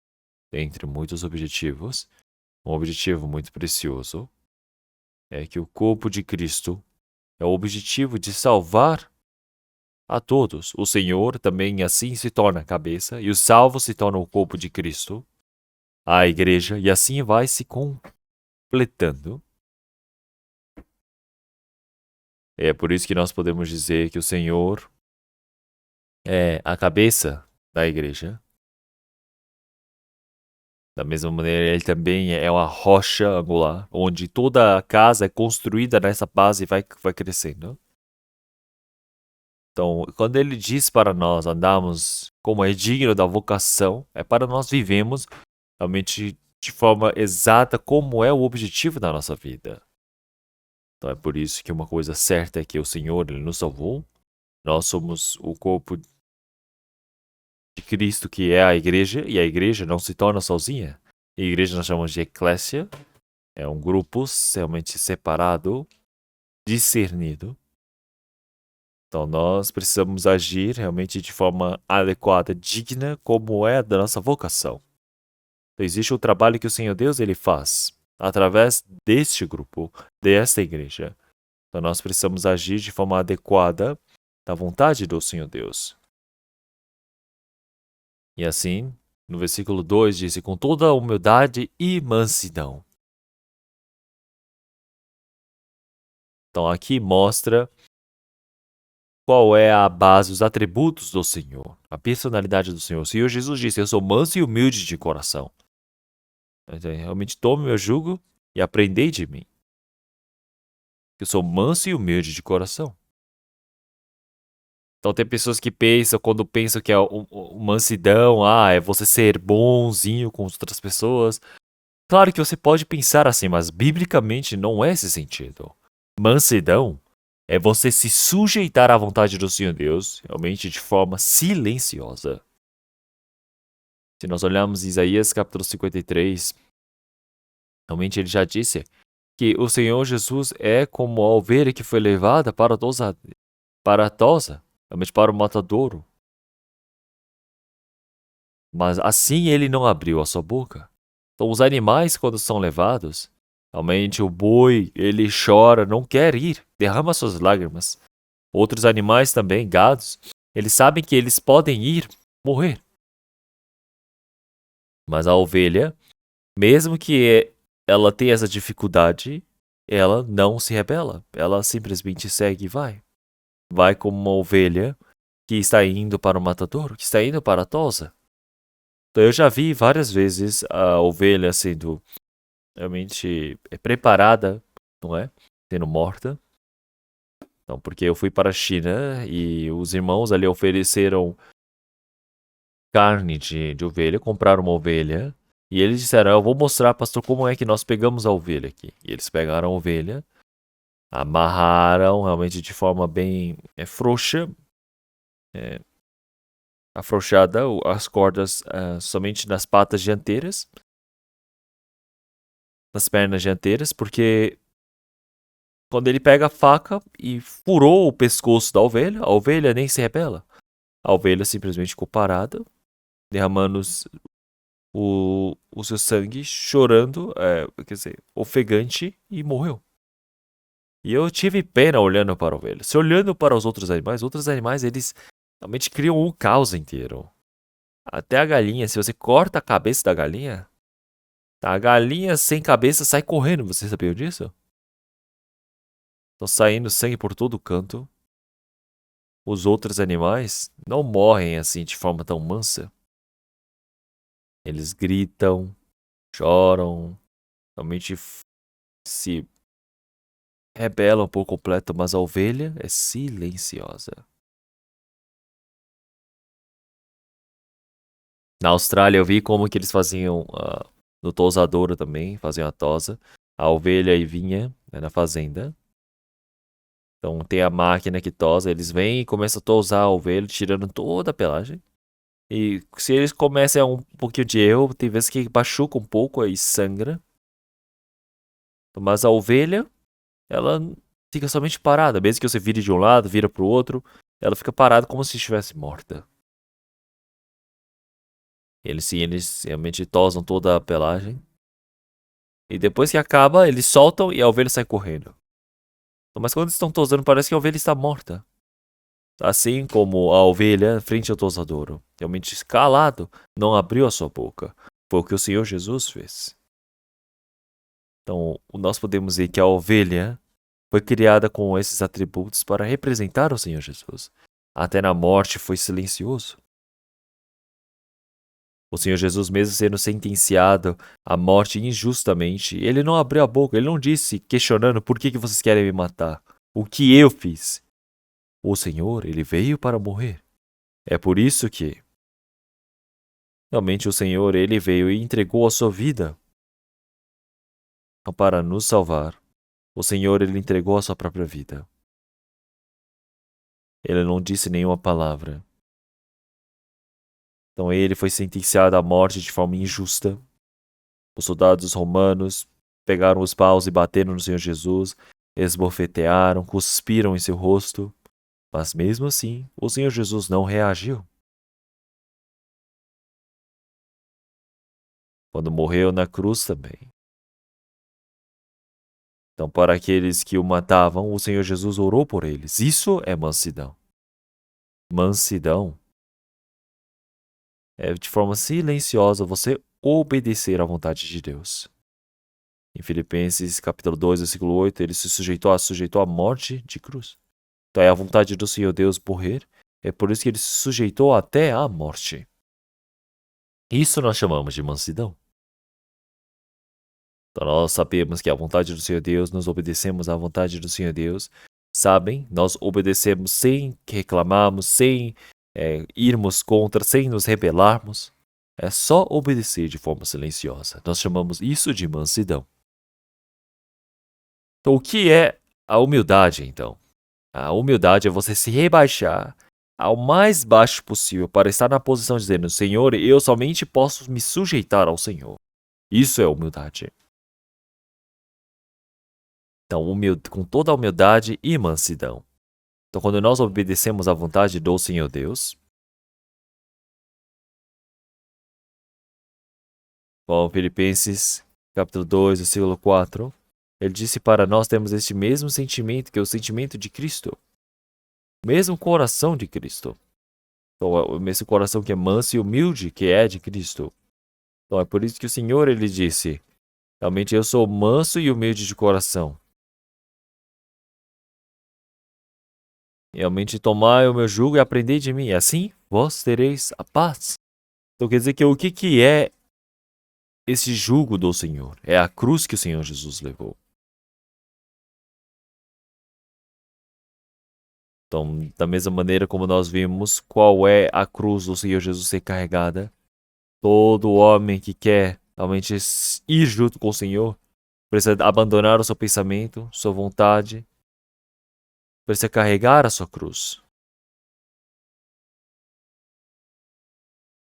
Dentre muitos objetivos, um objetivo muito precioso é que o corpo de Cristo é o objetivo de salvar a todos. O Senhor também assim se torna a cabeça e o salvo se torna o corpo de Cristo, a igreja, e assim vai se completando. É por isso que nós podemos dizer que o Senhor é a cabeça da igreja. Da mesma maneira, ele também é uma rocha angular, onde toda a casa é construída nessa base e vai crescendo. Então, quando ele diz para nós andarmos como é digno da vocação, é para nós vivemos realmente de forma exata como é o objetivo da nossa vida. Então, é por isso que uma coisa certa é que o Senhor ele nos salvou. Nós somos o corpo de Cristo, que é a igreja, e a igreja não se torna sozinha. A igreja nós chamamos de eclésia, é um grupo realmente separado, discernido. Então nós precisamos agir realmente de forma adequada, digna, como é da nossa vocação. Então existe o trabalho que o Senhor Deus ele faz através deste grupo, desta igreja. Então nós precisamos agir de forma adequada da vontade do Senhor Deus. E assim, no versículo 2 diz: com toda a humildade e mansidão. Então aqui mostra qual é a base, os atributos do Senhor, a personalidade do Senhor. O Senhor Jesus disse: eu sou manso e humilde de coração. Então, realmente tome meu jugo e aprendei de mim. Eu sou manso e humilde de coração. Então tem pessoas que pensam, quando pensam que é o mansidão, é você ser bonzinho com outras pessoas. Claro que você pode pensar assim, mas biblicamente não é esse sentido. Mansidão é você se sujeitar à vontade do Senhor Deus, realmente de forma silenciosa. Se nós olharmos Isaías capítulo 53, realmente ele já disse que o Senhor Jesus é como a ovelha que foi levada para a tosa, realmente para o matadouro. Mas assim ele não abriu a sua boca. Então os animais, quando são levados, realmente o boi, ele chora, não quer ir, derrama suas lágrimas. Outros animais também, gados, eles sabem que eles podem ir morrer. Mas a ovelha, mesmo que ela tenha essa dificuldade, ela não se rebela. Ela simplesmente segue e vai. Vai como uma ovelha que está indo para o matadouro, que está indo para a tosa. Então eu já vi várias vezes a ovelha sendo realmente preparada, não é? Sendo morta. Então, porque eu fui para a China e os irmãos ali ofereceram carne de ovelha, compraram uma ovelha. E eles disseram: eu vou mostrar, pastor, como é que nós pegamos a ovelha aqui. E eles pegaram a ovelha, amarraram realmente de forma bem frouxa, afrouxada, as cordas somente nas patas dianteiras, nas pernas dianteiras, porque quando ele pega a faca e furou o pescoço da ovelha, a ovelha nem se rebela. A ovelha simplesmente ficou parada, derramando o seu sangue, chorando, quer dizer, ofegante, e morreu. E eu tive pena olhando para a ovelha. Se olhando para os outros animais, eles realmente criam um caos inteiro. Até a galinha, se você corta a cabeça da galinha, a galinha sem cabeça sai correndo. Você sabia disso? Estão saindo sangue por todo canto. Os outros animais não morrem assim de forma tão mansa. Eles gritam, choram, realmente se rebelam por completo, mas a ovelha é silenciosa. Na Austrália eu vi como que eles faziam no tosadouro também, faziam a tosa. A ovelha e vinha na fazenda. Então tem a máquina que tosa, eles vêm e começam a tosar a ovelha, tirando toda a pelagem. E se eles começam a um pouquinho de erro, tem vezes que machuca um pouco e sangra. Mas a ovelha, ela fica somente parada. Mesmo que você vire de um lado, vira pro outro, ela fica parada como se estivesse morta. Eles realmente tosam toda a pelagem. E depois que acaba, eles soltam e a ovelha sai correndo. Mas quando estão tosando, parece que a ovelha está morta. Assim como a ovelha frente ao tosadouro, realmente calado, não abriu a sua boca. Foi o que o Senhor Jesus fez. Então, nós podemos ver que a ovelha foi criada com esses atributos para representar o Senhor Jesus. Até na morte foi silencioso. O Senhor Jesus, mesmo sendo sentenciado à morte injustamente, ele não abriu a boca, ele não disse questionando por que vocês querem me matar. O que eu fiz? O Senhor, ele veio para morrer. É por isso que realmente o Senhor, ele veio e entregou a sua vida para nos salvar. O Senhor, ele entregou a sua própria vida. Ele não disse nenhuma palavra. Então ele foi sentenciado à morte de forma injusta. Os soldados romanos pegaram os paus e bateram no Senhor Jesus, esbofetearam, cuspiram em seu rosto. Mas mesmo assim, o Senhor Jesus não reagiu. Quando morreu na cruz também. Então, para aqueles que o matavam, o Senhor Jesus orou por eles. Isso é mansidão. Mansidão é de forma silenciosa você obedecer à vontade de Deus. Em Filipenses capítulo 2, versículo 8, ele se sujeitou à morte de cruz. Então é a vontade do Senhor Deus morrer, é por isso que ele se sujeitou até à morte. Isso nós chamamos de mansidão. Então nós sabemos que a vontade do Senhor Deus, nós obedecemos à vontade do Senhor Deus. Sabem, nós obedecemos sem reclamarmos, sem irmos contra, sem nos rebelarmos. É só obedecer de forma silenciosa. Nós chamamos isso de mansidão. Então o que é a humildade, então? A humildade é você se rebaixar ao mais baixo possível para estar na posição dizendo: Senhor, eu somente posso me sujeitar ao Senhor. Isso é humildade. Então, com toda a humildade e mansidão. Então, quando nós obedecemos à vontade do Senhor Deus, como Filipenses capítulo 2, versículo 4, ele disse para nós temos este mesmo sentimento, que é o sentimento de Cristo. O mesmo coração de Cristo. Então, é o mesmo coração que é manso e humilde, que é de Cristo. Então, é por isso que o Senhor, ele disse, realmente eu sou manso e humilde de coração. Realmente tomai o meu jugo e aprendei de mim, e assim vós tereis a paz. Então quer dizer que o que é esse jugo do Senhor? É a cruz que o Senhor Jesus levou. Então, da mesma maneira como nós vimos qual é a cruz do Senhor Jesus ser carregada, todo homem que quer realmente ir junto com o Senhor precisa abandonar o seu pensamento, sua vontade, precisa carregar a sua cruz.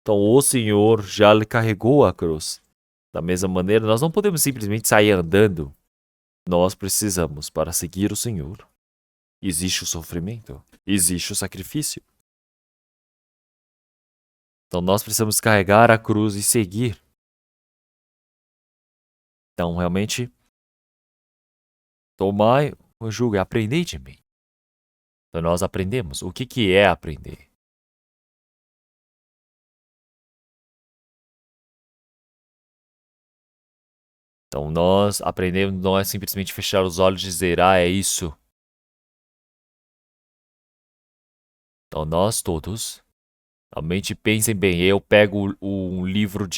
Então, o Senhor já lhe carregou a cruz. Da mesma maneira, nós não podemos simplesmente sair andando. Nós precisamos, para seguir o Senhor, existe o sofrimento, existe o sacrifício. Então, nós precisamos carregar a cruz e seguir. Então, realmente, tomai o jugo e aprendei de mim. Então, nós aprendemos. O que é aprender? Então, nós aprendemos, não é simplesmente fechar os olhos e dizer, é isso. Então, nós todos, realmente pensem bem. Eu pego um livro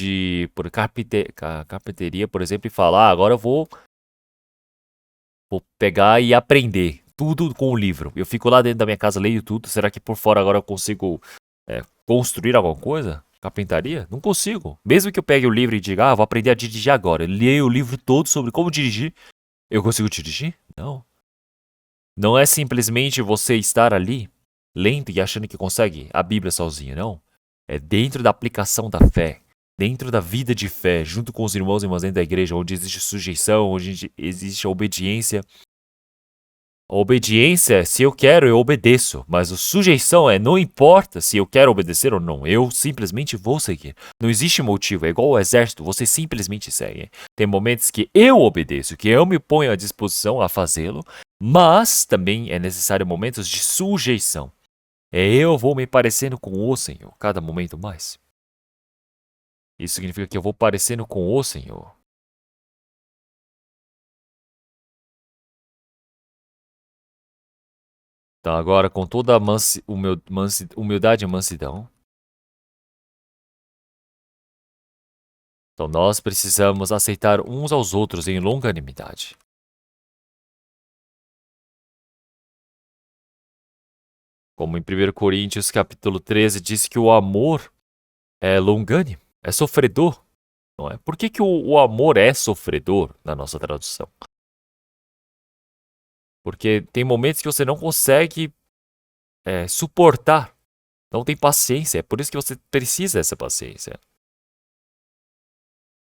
por carpinteria, por exemplo, e falo, agora eu vou pegar e aprender tudo com o livro. Eu fico lá dentro da minha casa, leio tudo. Será que por fora agora eu consigo construir alguma coisa? Carpintaria? Não consigo. Mesmo que eu pegue o livro e diga, vou aprender a dirigir agora. Eu leio o livro todo sobre como dirigir. Eu consigo dirigir? Não. Não é simplesmente você estar ali, lendo e achando que consegue a Bíblia sozinho, não. É dentro da aplicação da fé, dentro da vida de fé, junto com os irmãos e irmãs dentro da igreja, onde existe sujeição, onde existe a obediência. A obediência, se eu quero, eu obedeço. Mas a sujeição não importa se eu quero obedecer ou não. Eu simplesmente vou seguir. Não existe motivo. É igual ao exército, você simplesmente segue. Tem momentos que eu obedeço, que eu me ponho à disposição a fazê-lo. Mas também é necessário momentos de sujeição. Eu vou me parecendo com o Senhor, cada momento mais. Isso significa que eu vou parecendo com o Senhor. Então agora, com toda a humildade e mansidão, então nós precisamos aceitar uns aos outros em longanimidade. Como em 1 Coríntios capítulo 13 diz que o amor é longânimo, é sofredor. Não é? Por que o amor é sofredor na nossa tradução? Porque tem momentos que você não consegue suportar, não tem paciência. É por isso que você precisa dessa paciência.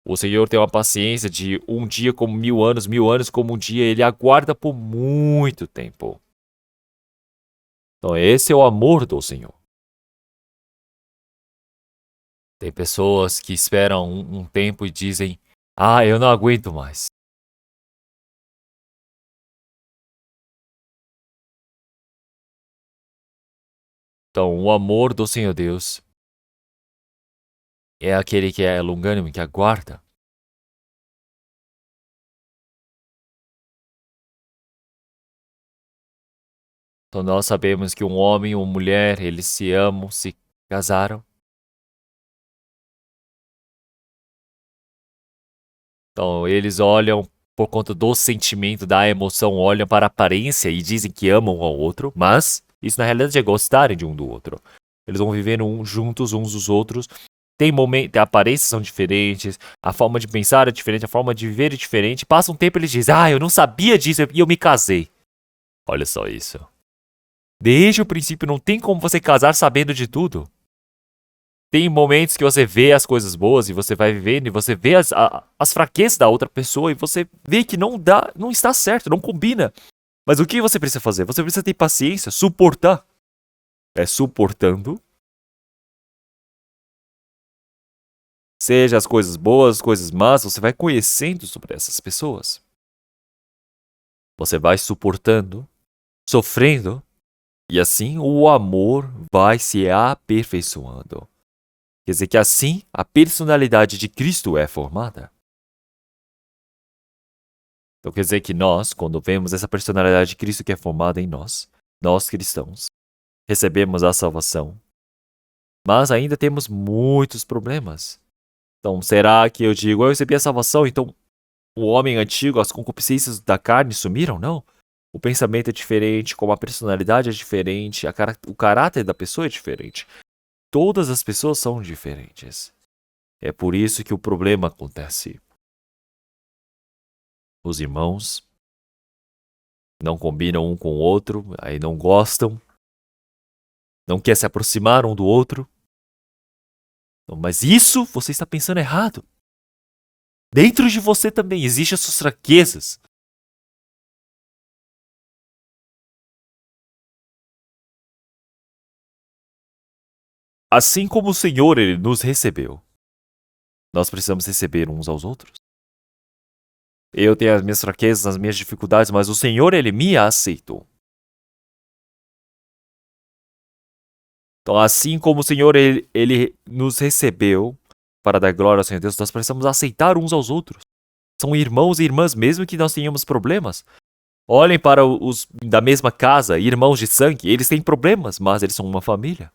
O Senhor tem uma paciência de um dia como 1000 anos como um dia. Ele aguarda por muito tempo. Então esse é o amor do Senhor. Tem pessoas que esperam um tempo e dizem, eu não aguento mais. Então o amor do Senhor Deus é aquele que é longânimo, que aguarda. Então nós sabemos que um homem e uma mulher, eles se amam, se casaram. Então eles olham por conta do sentimento, da emoção, olham para a aparência e dizem que amam um ao outro, mas isso na realidade é gostarem de um do outro. Eles vão vivendo juntos uns dos outros. Tem momentos, aparências são diferentes, a forma de pensar é diferente, a forma de viver é diferente. Passa um tempo e eles dizem, eu não sabia disso e eu me casei. Olha só isso. Desde o princípio não tem como você casar sabendo de tudo. Tem momentos que você vê as coisas boas e você vai vivendo e você vê as fraquezas da outra pessoa e você vê que não está certo, não combina. Mas o que você precisa fazer? Você precisa ter paciência, suportar. É suportando. Seja as coisas boas, as coisas más, você vai conhecendo sobre essas pessoas. Você vai suportando, sofrendo, e assim o amor vai se aperfeiçoando. Quer dizer que assim a personalidade de Cristo é formada. Então quer dizer que nós, quando vemos essa personalidade de Cristo que é formada em nós cristãos, recebemos a salvação, mas ainda temos muitos problemas. Então será que eu digo, eu recebi a salvação, então o homem antigo, as concupiscências da carne sumiram? Não. O pensamento é diferente, como a personalidade é diferente, o caráter da pessoa é diferente. Todas as pessoas são diferentes. É por isso que o problema acontece. Os irmãos não combinam um com o outro, aí não gostam, não quer se aproximar um do outro. Mas isso você está pensando errado. Dentro de você também existem as suas fraquezas. Assim como o Senhor ele nos recebeu, nós precisamos receber uns aos outros. Eu tenho as minhas fraquezas, as minhas dificuldades, mas o Senhor ele me aceitou. Então, assim como o Senhor ele nos recebeu para dar glória ao Senhor Deus, nós precisamos aceitar uns aos outros. São irmãos e irmãs, mesmo que nós tenhamos problemas. Olhem para os da mesma casa, irmãos de sangue. Eles têm problemas, mas eles são uma família.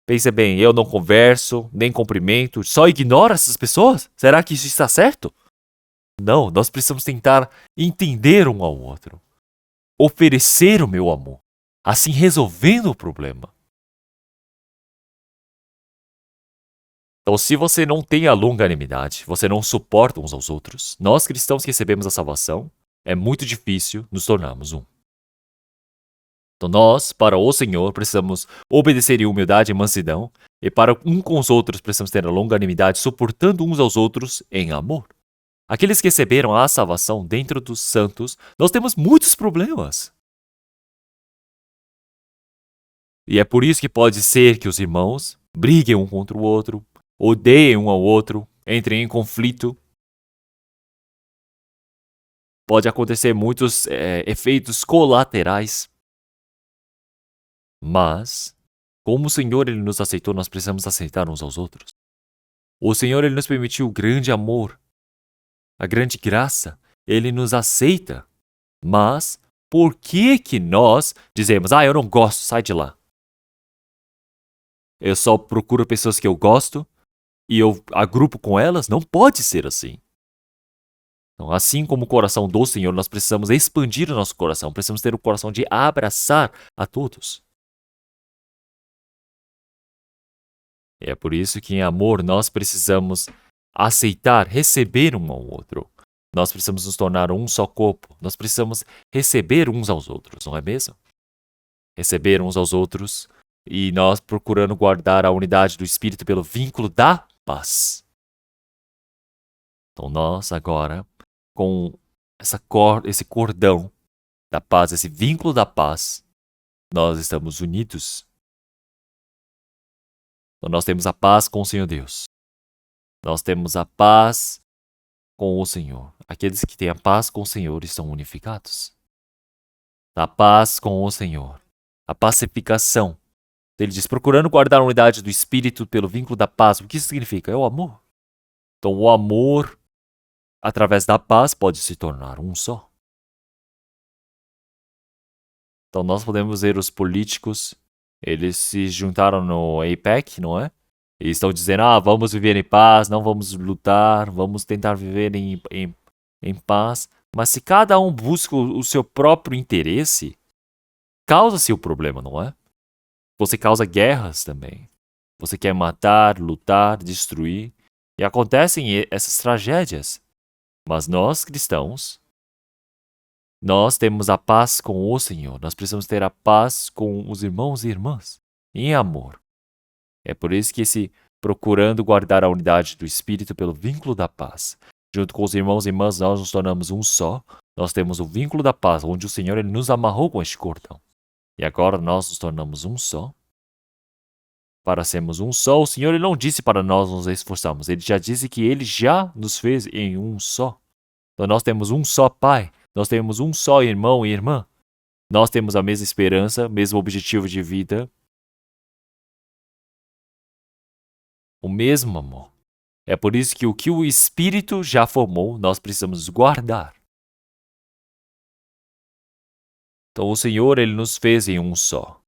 Pense bem, eu não converso, nem cumprimento, só ignoro essas pessoas? Será que isso está certo? Não, nós precisamos tentar entender um ao outro. Oferecer o meu amor, assim resolvendo o problema. Então, se você não tem a longanimidade, você não suporta uns aos outros, nós cristãos que recebemos a salvação, é muito difícil nos tornarmos um. Então, nós, para o Senhor, precisamos obedecer em humildade e mansidão, e para um com os outros precisamos ter a longanimidade, suportando uns aos outros em amor. Aqueles que receberam a salvação dentro dos santos, nós temos muitos problemas. E é por isso que pode ser que os irmãos briguem um contra o outro, odeiem um ao outro, entrem em conflito. Pode acontecer muitos efeitos colaterais. Mas, como o Senhor ele nos aceitou, nós precisamos aceitar uns aos outros. O Senhor ele nos permitiu o grande amor, a grande graça. Ele nos aceita. Mas, por que que nós dizemos, eu não gosto, sai de lá. Eu só procuro pessoas que eu gosto e eu agrupo com elas? Não pode ser assim. Então, assim como o coração do Senhor, nós precisamos expandir o nosso coração. Precisamos ter o coração de abraçar a todos. E é por isso que em amor nós precisamos aceitar, receber um ao outro. Nós precisamos nos tornar um só corpo. Nós precisamos receber uns aos outros, não é mesmo? Receber uns aos outros e nós procurando guardar a unidade do Espírito pelo vínculo da paz. Então nós agora, com esse cordão da paz, esse vínculo da paz, nós estamos unidos. Então nós temos a paz com o Senhor Deus. Nós temos a paz com o Senhor. Aqueles que têm a paz com o Senhor estão unificados. A paz com o Senhor. A pacificação. Ele diz, procurando guardar a unidade do Espírito pelo vínculo da paz. O que isso significa? É o amor. Então o amor, através da paz, pode se tornar um só. Então nós podemos ver os políticos, eles se juntaram no APEC, não é? E estão dizendo, vamos viver em paz, não vamos lutar, vamos tentar viver em paz. Mas se cada um busca o seu próprio interesse, causa-se o problema, não é? Você causa guerras também. Você quer matar, lutar, destruir. E acontecem essas tragédias. Mas nós, cristãos, nós temos a paz com o Senhor. Nós precisamos ter a paz com os irmãos e irmãs, em amor. É por isso que procurando guardar a unidade do Espírito pelo vínculo da paz. Junto com os irmãos e irmãs, nós nos tornamos um só. Nós temos o vínculo da paz, onde o Senhor ele nos amarrou com este cordão. E agora nós nos tornamos um só. Para sermos um só, o Senhor ele não disse para nós nos esforçarmos. Ele já disse que ele já nos fez em um só. Então nós temos um só Pai. Nós temos um só irmão e irmã. Nós temos a mesma esperança, mesmo objetivo de vida. O mesmo amor. É por isso que o Espírito já formou, nós precisamos guardar. Então o Senhor ele nos fez em um só.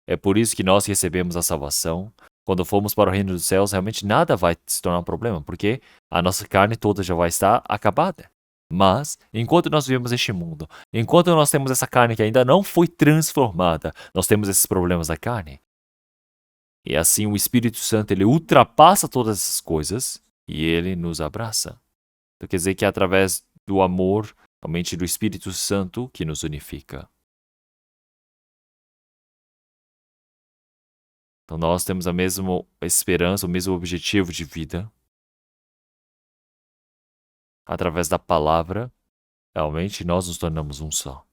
É por isso que nós recebemos a salvação. Quando formos para o reino dos céus, realmente nada vai se tornar um problema, porque a nossa carne toda já vai estar acabada. Mas, enquanto nós vivemos este mundo, enquanto nós temos essa carne que ainda não foi transformada, nós temos esses problemas da carne. E assim o Espírito Santo ele ultrapassa todas essas coisas e ele nos abraça. Então quer dizer que é através do amor, realmente do Espírito Santo, que nos unifica. Então nós temos a mesma esperança, o mesmo objetivo de vida. Através da palavra, realmente nós nos tornamos um só.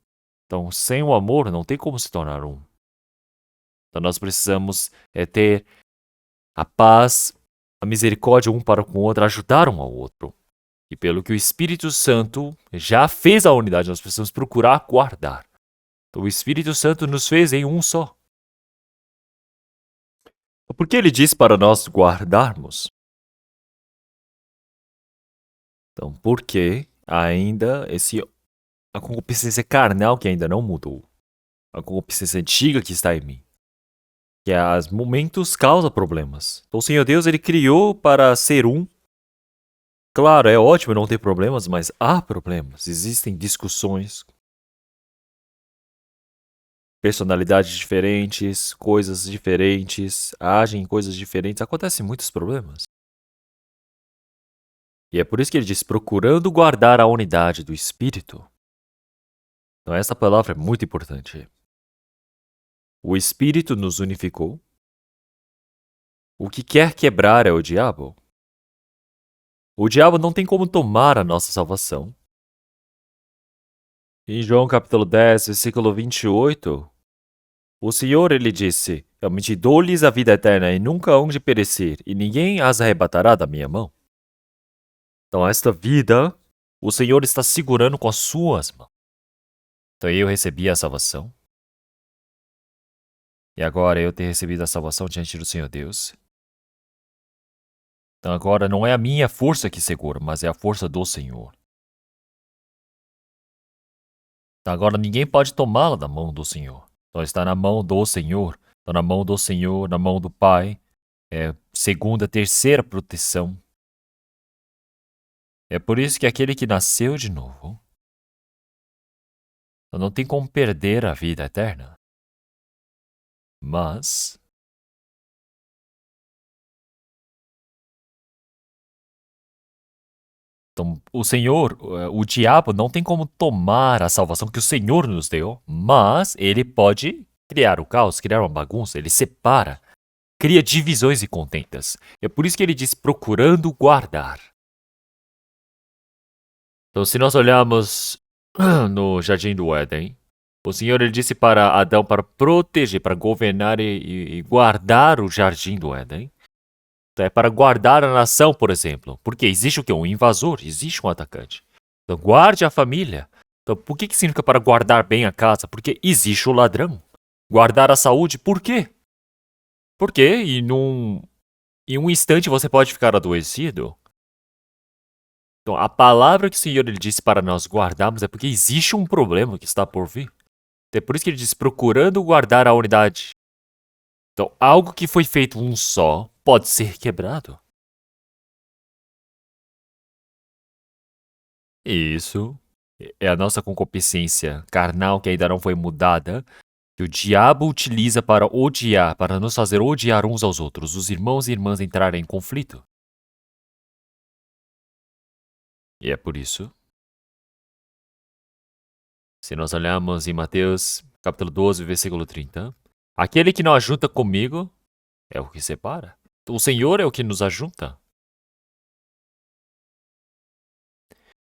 Então sem o amor não tem como se tornar um. Então nós precisamos ter a paz, a misericórdia um para com o outro, ajudar um ao outro. E pelo que o Espírito Santo já fez a unidade, nós precisamos procurar guardar. Então o Espírito Santo nos fez em um só. Por que ele diz para nós guardarmos? Então, porque ainda a concupiscência carnal que ainda não mudou. A concupiscência antiga que está em mim. Que aos momentos causa problemas. Então o Senhor Deus, ele criou para ser um. Claro, é ótimo não ter problemas, mas há problemas. Existem discussões, personalidades diferentes, coisas diferentes, agem em coisas diferentes. Acontecem muitos problemas. E é por isso que ele diz, procurando guardar a unidade do Espírito. Então essa palavra é muito importante. O Espírito nos unificou. O que quer quebrar é o diabo. O diabo não tem como tomar a nossa salvação. Em João capítulo 10, versículo 28, o Senhor, ele disse, realmente dou-lhes a vida eterna e nunca hão de perecer, e ninguém as arrebatará da minha mão. Então esta vida, o Senhor está segurando com as suas mãos. Então eu recebi a salvação. E agora eu tenho recebido a salvação diante do Senhor Deus. Então agora não é a minha força que segura, mas é a força do Senhor. Então agora ninguém pode tomá-la da mão do Senhor. Então está na mão do Senhor. Então na mão do Senhor, na mão do Pai. É segunda, terceira proteção. É por isso que aquele que nasceu de novo não tem como perder a vida eterna. Mas então, o Senhor, o diabo não tem como tomar a salvação que o Senhor nos deu, mas ele pode criar o caos, criar uma bagunça, ele separa, cria divisões e contendas. É por isso que ele diz procurando guardar. Então, se nós olharmos no Jardim do Éden, o Senhor ele disse para Adão para proteger, para governar e guardar o Jardim do Éden. É para guardar a nação, por exemplo. Porque existe o quê? Um invasor, existe um atacante. Então guarde a família. Então por que significa para guardar bem a casa? Porque existe o ladrão. Guardar a saúde, por quê? Porque em um instante você pode ficar adoecido. Então a palavra que o Senhor ele disse para nós guardarmos é porque existe um problema que está por vir. Então, é por isso que ele diz procurando guardar a unidade. Então algo que foi feito um só pode ser quebrado. Isso é a nossa concupiscência carnal que ainda não foi mudada, que o diabo utiliza para odiar, para nos fazer odiar uns aos outros, os irmãos e irmãs entrarem em conflito. E é por isso, se nós olharmos em Mateus capítulo 12, versículo 30, aquele que não ajunta comigo é o que separa. O Senhor é o que nos ajunta.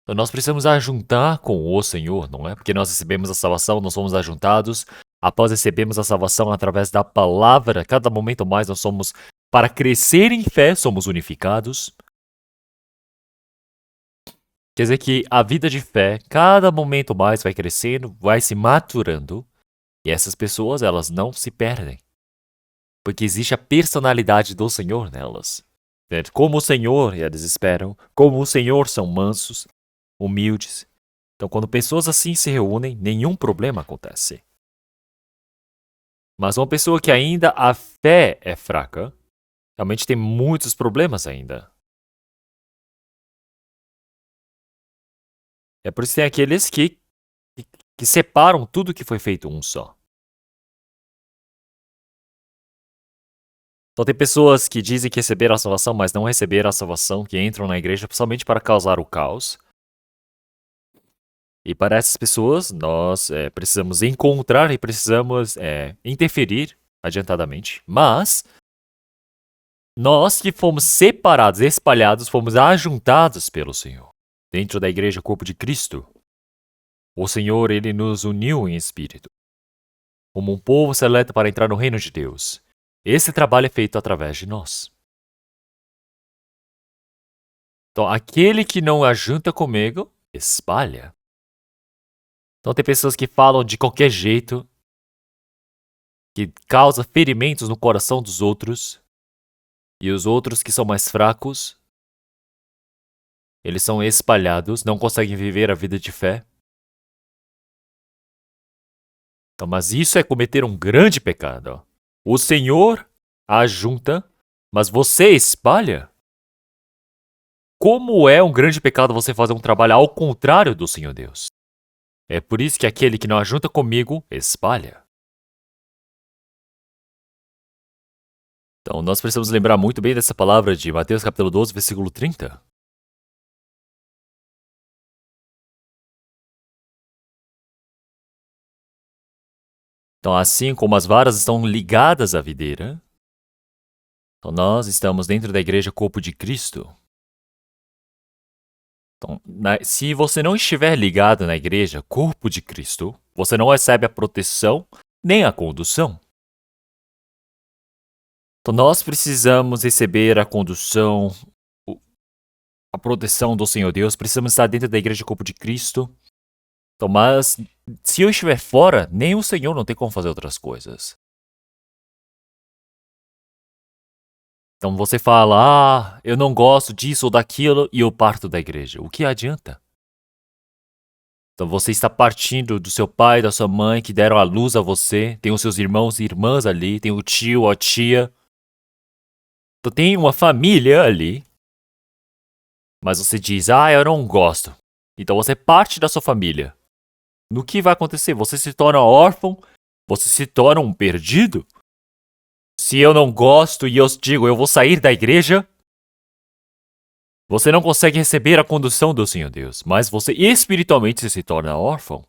Então nós precisamos ajuntar com o Senhor, não é? Porque nós recebemos a salvação, nós somos ajuntados. Após recebermos a salvação através da palavra, cada momento mais nós somos, para crescer em fé, somos unificados. Quer dizer que a vida de fé, cada momento mais vai crescendo, vai se maturando. E essas pessoas, elas não se perdem. Porque existe a personalidade do Senhor nelas. Como o Senhor, eles esperam. Como o Senhor, são mansos, humildes. Então, quando pessoas assim se reúnem, nenhum problema acontece. Mas uma pessoa que ainda a fé é fraca, realmente tem muitos problemas ainda. É por isso que tem aqueles que separam tudo que foi feito um só. Então tem pessoas que dizem que receberam a salvação, mas não receberam a salvação, que entram na igreja somente para causar o caos. E para essas pessoas, nós precisamos encontrar e precisamos interferir adiantadamente. Mas nós que fomos separados, espalhados, fomos ajuntados pelo Senhor. Dentro da igreja, corpo de Cristo, o Senhor, ele nos uniu em espírito, como um povo seleto para entrar no reino de Deus. Esse trabalho é feito através de nós. Então, aquele que não ajunta comigo, espalha. Então, tem pessoas que falam de qualquer jeito, que causa ferimentos no coração dos outros, e os outros que são mais fracos, eles são espalhados, não conseguem viver a vida de fé. Então, mas isso é cometer um grande pecado. O Senhor ajunta, mas você espalha? Como é um grande pecado você fazer um trabalho ao contrário do Senhor Deus? É por isso que aquele que não ajunta comigo, espalha. Então, nós precisamos lembrar muito bem dessa palavra de Mateus capítulo 12, versículo 30. Então, assim como as varas estão ligadas à videira, então nós estamos dentro da igreja corpo de Cristo. Então, se você não estiver ligado na igreja corpo de Cristo, você não recebe a proteção nem a condução. Então, nós precisamos receber a condução, a proteção do Senhor Deus, precisamos estar dentro da igreja corpo de Cristo. Então, mas se eu estiver fora, nem o Senhor não tem como fazer outras coisas. Então você fala, eu não gosto disso ou daquilo e eu parto da igreja. O que adianta? Então você está partindo do seu pai, da sua mãe, que deram a luz a você, tem os seus irmãos e irmãs ali, tem o tio, a tia. Então tem uma família ali, mas você diz, eu não gosto. Então você parte da sua família. No que vai acontecer? Você se torna órfão? Você se torna um perdido? Se eu não gosto e eu digo, eu vou sair da igreja, você não consegue receber a condução do Senhor Deus, mas você espiritualmente se torna órfão.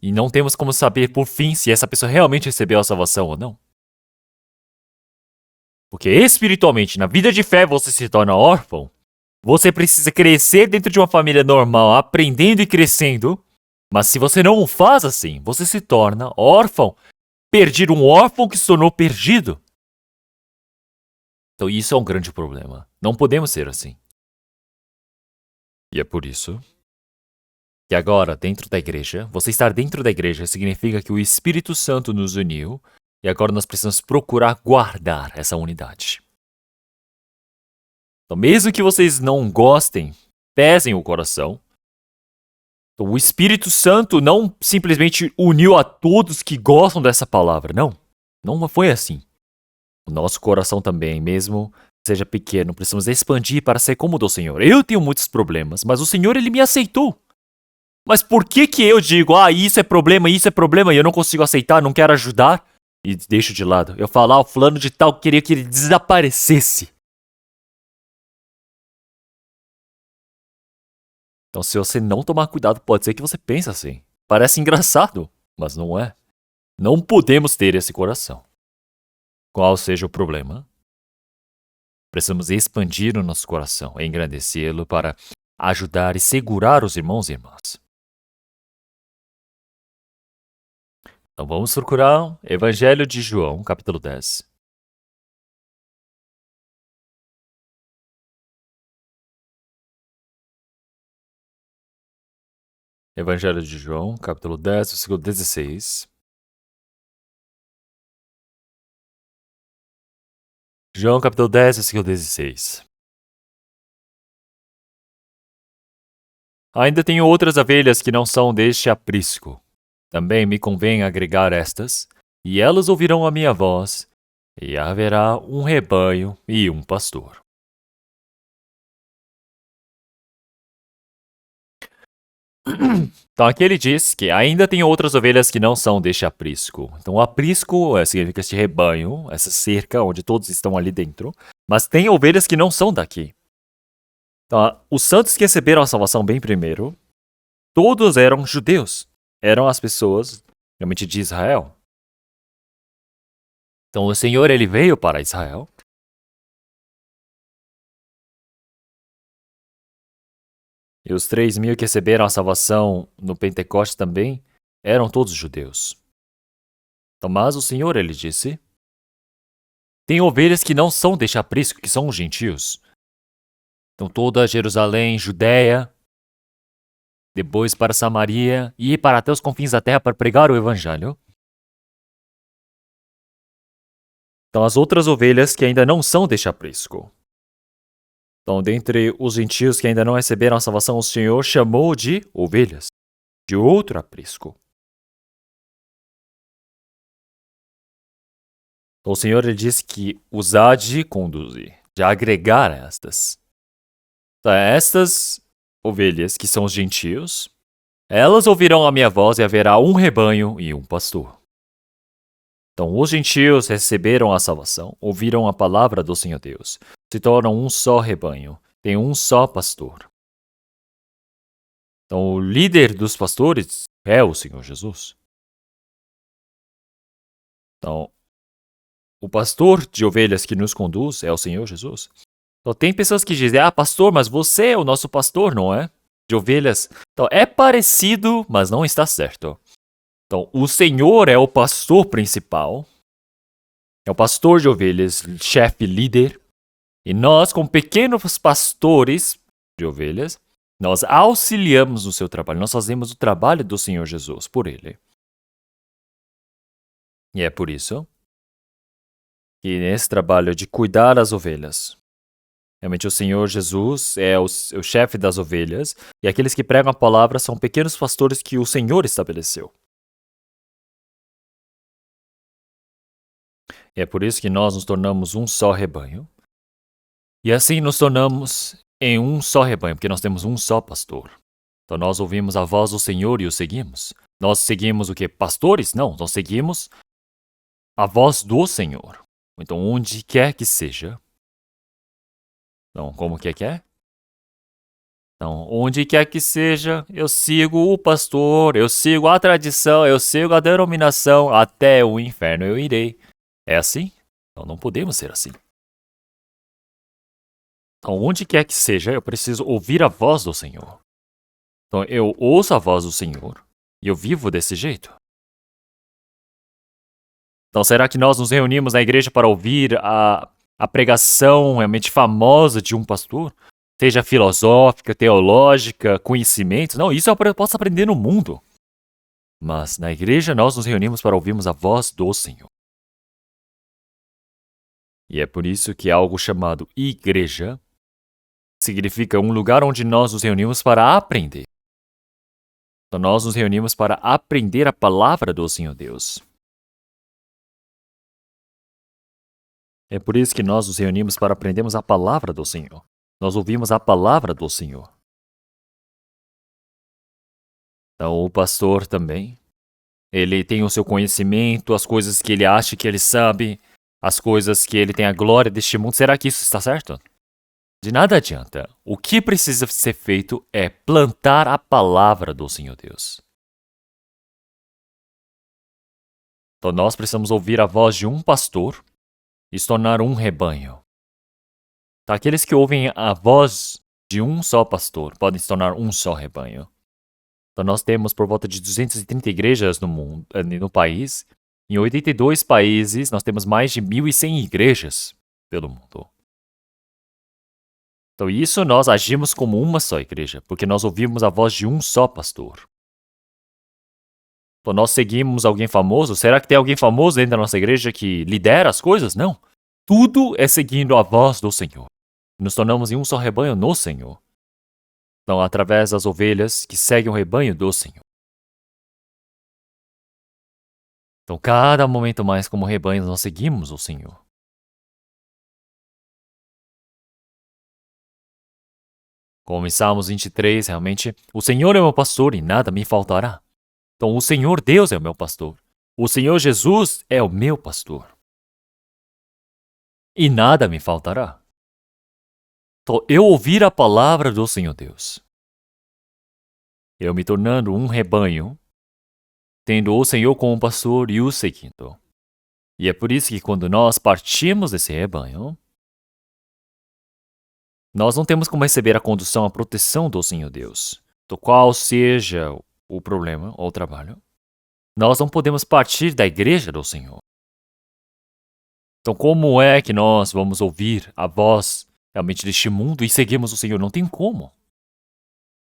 E não temos como saber, por fim, se essa pessoa realmente recebeu a salvação ou não. Porque espiritualmente, na vida de fé, você se torna órfão. Você precisa crescer dentro de uma família normal, aprendendo e crescendo. Mas se você não o faz assim, você se torna órfão. Perdido, um órfão que se tornou perdido. Então isso é um grande problema. Não podemos ser assim. E é por isso que agora, dentro da igreja, você estar dentro da igreja significa que o Espírito Santo nos uniu e agora nós precisamos procurar guardar essa unidade. Então, mesmo que vocês não gostem, pesem o coração, então, o Espírito Santo não simplesmente uniu a todos que gostam dessa palavra, não. Não foi assim. O nosso coração também, mesmo seja pequeno, precisamos expandir para ser como o do Senhor. Eu tenho muitos problemas, mas o Senhor, Ele me aceitou. Mas por que eu digo, isso é problema e eu não consigo aceitar, não quero ajudar? E deixo de lado. Eu falo, o fulano de tal queria que ele desaparecesse. Então, se você não tomar cuidado, pode ser que você pense assim. Parece engraçado, mas não é. Não podemos ter esse coração. Qual seja o problema, precisamos expandir o nosso coração, engrandecê-lo para ajudar e segurar os irmãos e irmãs. Então vamos procurar Evangelho de João, capítulo 10. Evangelho de João, capítulo 10, versículo 16. João, capítulo 10, versículo 16. Ainda tenho outras ovelhas que não são deste aprisco. Também me convém agregar estas, e elas ouvirão a minha voz, e haverá um rebanho e um pastor. Então aqui ele diz que ainda tem outras ovelhas que não são deste aprisco. Então o aprisco significa este rebanho, essa cerca onde todos estão ali dentro. Mas tem ovelhas que não são daqui. Então, os santos que receberam a salvação bem primeiro, todos eram judeus. Eram as pessoas realmente de Israel. Então o Senhor ele veio para Israel. E os 3.000 que receberam a salvação no Pentecostes também eram todos judeus. Então, mas o Senhor, ele disse, tem ovelhas que não são deste aprisco, que são os gentios. Então toda Jerusalém, Judéia, depois para Samaria e para até os confins da terra para pregar o evangelho. Então as outras ovelhas que ainda não são deste aprisco. Então, dentre os gentios que ainda não receberam a salvação, o Senhor chamou de ovelhas, de outro aprisco. Então, o Senhor ele disse que os há de conduzir, de agregar a estas. Então, estas ovelhas, que são os gentios, elas ouvirão a minha voz e haverá um rebanho e um pastor. Então, os gentios receberam a salvação, ouviram a palavra do Senhor Deus, se tornam um só rebanho, tem um só pastor. Então, o líder dos pastores é o Senhor Jesus. Então, o pastor de ovelhas que nos conduz é o Senhor Jesus. Então, tem pessoas que dizem, pastor, mas você é o nosso pastor, não é? De ovelhas. Então, é parecido, mas não está certo. Então, o Senhor é o pastor principal, é o pastor de ovelhas, chefe, líder. E nós, como pequenos pastores de ovelhas, nós auxiliamos no seu trabalho. Nós fazemos o trabalho do Senhor Jesus por ele. E é por isso que nesse trabalho de cuidar das ovelhas, realmente o Senhor Jesus é o chefe das ovelhas, e aqueles que pregam a palavra são pequenos pastores que o Senhor estabeleceu. E é por isso que nós nos tornamos um só rebanho. E assim nos tornamos em um só rebanho, porque nós temos um só pastor. Então nós ouvimos a voz do Senhor e o seguimos. Nós seguimos o quê? Pastores? Não, nós seguimos a voz do Senhor. Então onde quer que seja. Então, como que é? Então, onde quer que seja, eu sigo o pastor, eu sigo a tradição, eu sigo a denominação, até o inferno eu irei. É assim? Então não podemos ser assim. Então, onde quer que seja, eu preciso ouvir a voz do Senhor. Então, eu ouço a voz do Senhor e eu vivo desse jeito. Então, será que nós nos reunimos na igreja para ouvir a pregação realmente famosa de um pastor? Seja filosófica, teológica, conhecimento? Não, isso eu posso aprender no mundo. Mas na igreja nós nos reunimos para ouvirmos a voz do Senhor. E é por isso que algo chamado igreja significa um lugar onde nós nos reunimos para aprender. Então nós nos reunimos para aprender a palavra do Senhor Deus. É por isso que nós nos reunimos para aprendermos a palavra do Senhor. Nós ouvimos a palavra do Senhor. Então o pastor também, ele tem o seu conhecimento, as coisas que ele acha que ele sabe, as coisas que ele tem a glória deste mundo. Será que isso está certo? De nada adianta. O que precisa ser feito é plantar a palavra do Senhor Deus. Então nós precisamos ouvir a voz de um pastor e se tornar um rebanho. Então, aqueles que ouvem a voz de um só pastor podem se tornar um só rebanho. Então nós temos por volta de 230 igrejas no mundo, no país. Em 82 países nós temos mais de 1.100 igrejas pelo mundo. Então isso nós agimos como uma só igreja, porque nós ouvimos a voz de um só pastor. Então nós seguimos alguém famoso? Será que tem alguém famoso dentro da nossa igreja que lidera as coisas? Não. Tudo é seguindo a voz do Senhor. Nos tornamos em um só rebanho no Senhor. Então, através das ovelhas que seguem o rebanho do Senhor. Então, cada momento mais como rebanho nós seguimos o Senhor. Como em Salmos 23, realmente, o Senhor é meu pastor e nada me faltará. Então, o Senhor Deus é o meu pastor. O Senhor Jesus é o meu pastor. E nada me faltará. Então, eu ouvir a palavra do Senhor Deus. Eu me tornando um rebanho, tendo o Senhor como pastor e o seguindo. E é por isso que quando nós partimos desse rebanho, nós não temos como receber a condução, a proteção do Senhor Deus. Então, qual seja o problema ou o trabalho, nós não podemos partir da igreja do Senhor. Então, como é que nós vamos ouvir a voz realmente deste mundo e seguirmos o Senhor? Não tem como.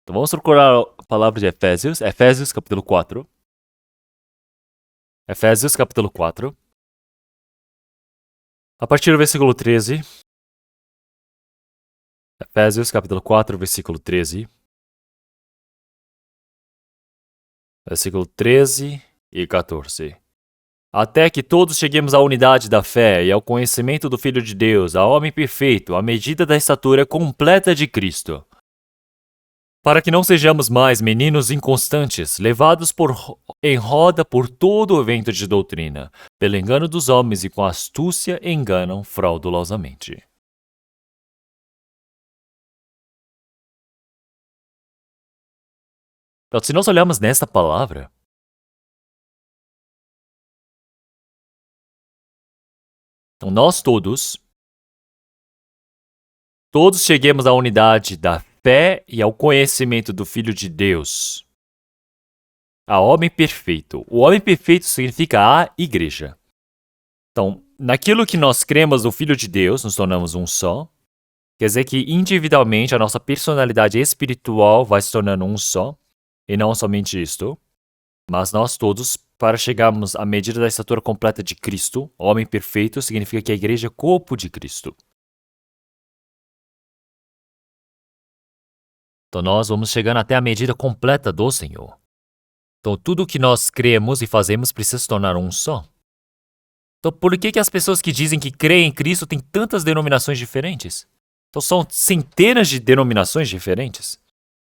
Então, vamos procurar a palavra de Efésios, Efésios capítulo 4. Efésios capítulo 4. A partir do versículo 13. Efésios capítulo 4, versículo 13. Versículo 13 e 14. até que todos cheguemos à unidade da fé e ao conhecimento do Filho de Deus, ao homem perfeito, à medida da estatura completa de Cristo. Para que não sejamos mais meninos inconstantes, levados em roda por todo o vento de doutrina, pelo engano dos homens e com astúcia enganam fraudulosamente. Então, se nós olharmos nesta palavra, então nós todos cheguemos à unidade da fé e ao conhecimento do Filho de Deus, a homem perfeito. O homem perfeito significa a igreja. Então, naquilo que nós cremos no Filho de Deus, nos tornamos um só. Quer dizer que individualmente a nossa personalidade espiritual vai se tornando um só. E não somente isto, mas nós todos, para chegarmos à medida da estatura completa de Cristo, o homem perfeito, significa que a igreja é corpo de Cristo. Então nós vamos chegando até a medida completa do Senhor. Então tudo o que nós cremos e fazemos precisa se tornar um só. Então por que as pessoas que dizem que creem em Cristo têm tantas denominações diferentes? Então são centenas de denominações diferentes.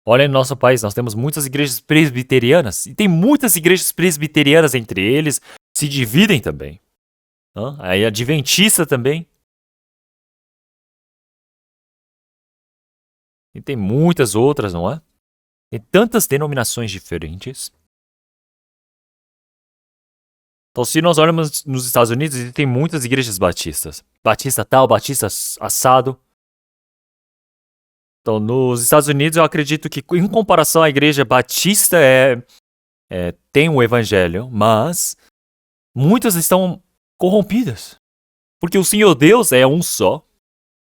Olha, no nosso país nós temos muitas igrejas presbiterianas, e tem muitas igrejas presbiterianas entre eles, se dividem também. Aí adventista também. E tem muitas outras, não é? Tem tantas denominações diferentes. Então, se nós olhamos nos Estados Unidos, tem muitas igrejas batistas. Batista tal, batista assado. Então, nos Estados Unidos, eu acredito que, em comparação à igreja batista, tem o evangelho, mas muitas estão corrompidas. Porque o Senhor Deus é um só.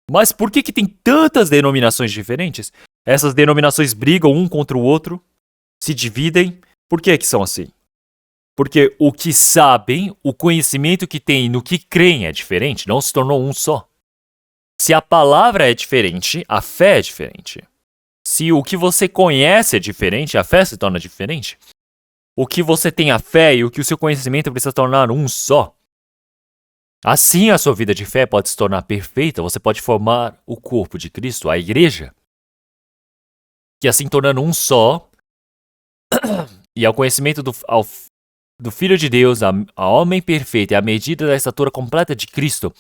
Mas por que tem tantas denominações diferentes? Essas denominações brigam um contra o outro, se dividem. Por que são assim? Porque o que sabem, o conhecimento que têm no que creem é diferente, não se tornou um só. Se a palavra é diferente, a fé é diferente. Se o que você conhece é diferente, a fé se torna diferente. O que você tem a fé e o que o seu conhecimento precisa tornar um só. Assim, a sua vida de fé pode se tornar perfeita, você pode formar o corpo de Cristo, a igreja. Que assim, tornando um só, e ao conhecimento do Filho de Deus, a homem perfeito e à medida da estatura completa de Cristo,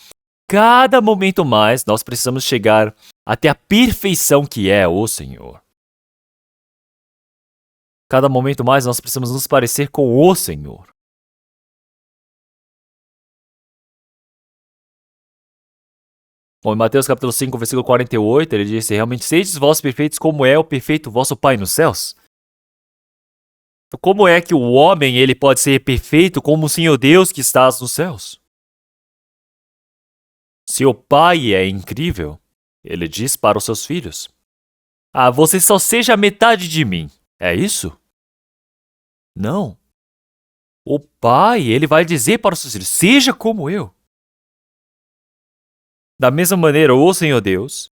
cada momento mais nós precisamos chegar até a perfeição que é o Senhor. Cada momento mais nós precisamos nos parecer com o Senhor. Bom, em Mateus capítulo 5, versículo 48, ele disse: realmente sedes vós perfeitos como é o perfeito vosso Pai nos céus. Então, como é que o homem ele pode ser perfeito como o Senhor Deus que estás nos céus? Se o Pai é incrível, ele diz para os seus filhos: você só seja a metade de mim. É isso? Não. O Pai, ele vai dizer para os seus filhos: seja como eu. Da mesma maneira, o Senhor Deus,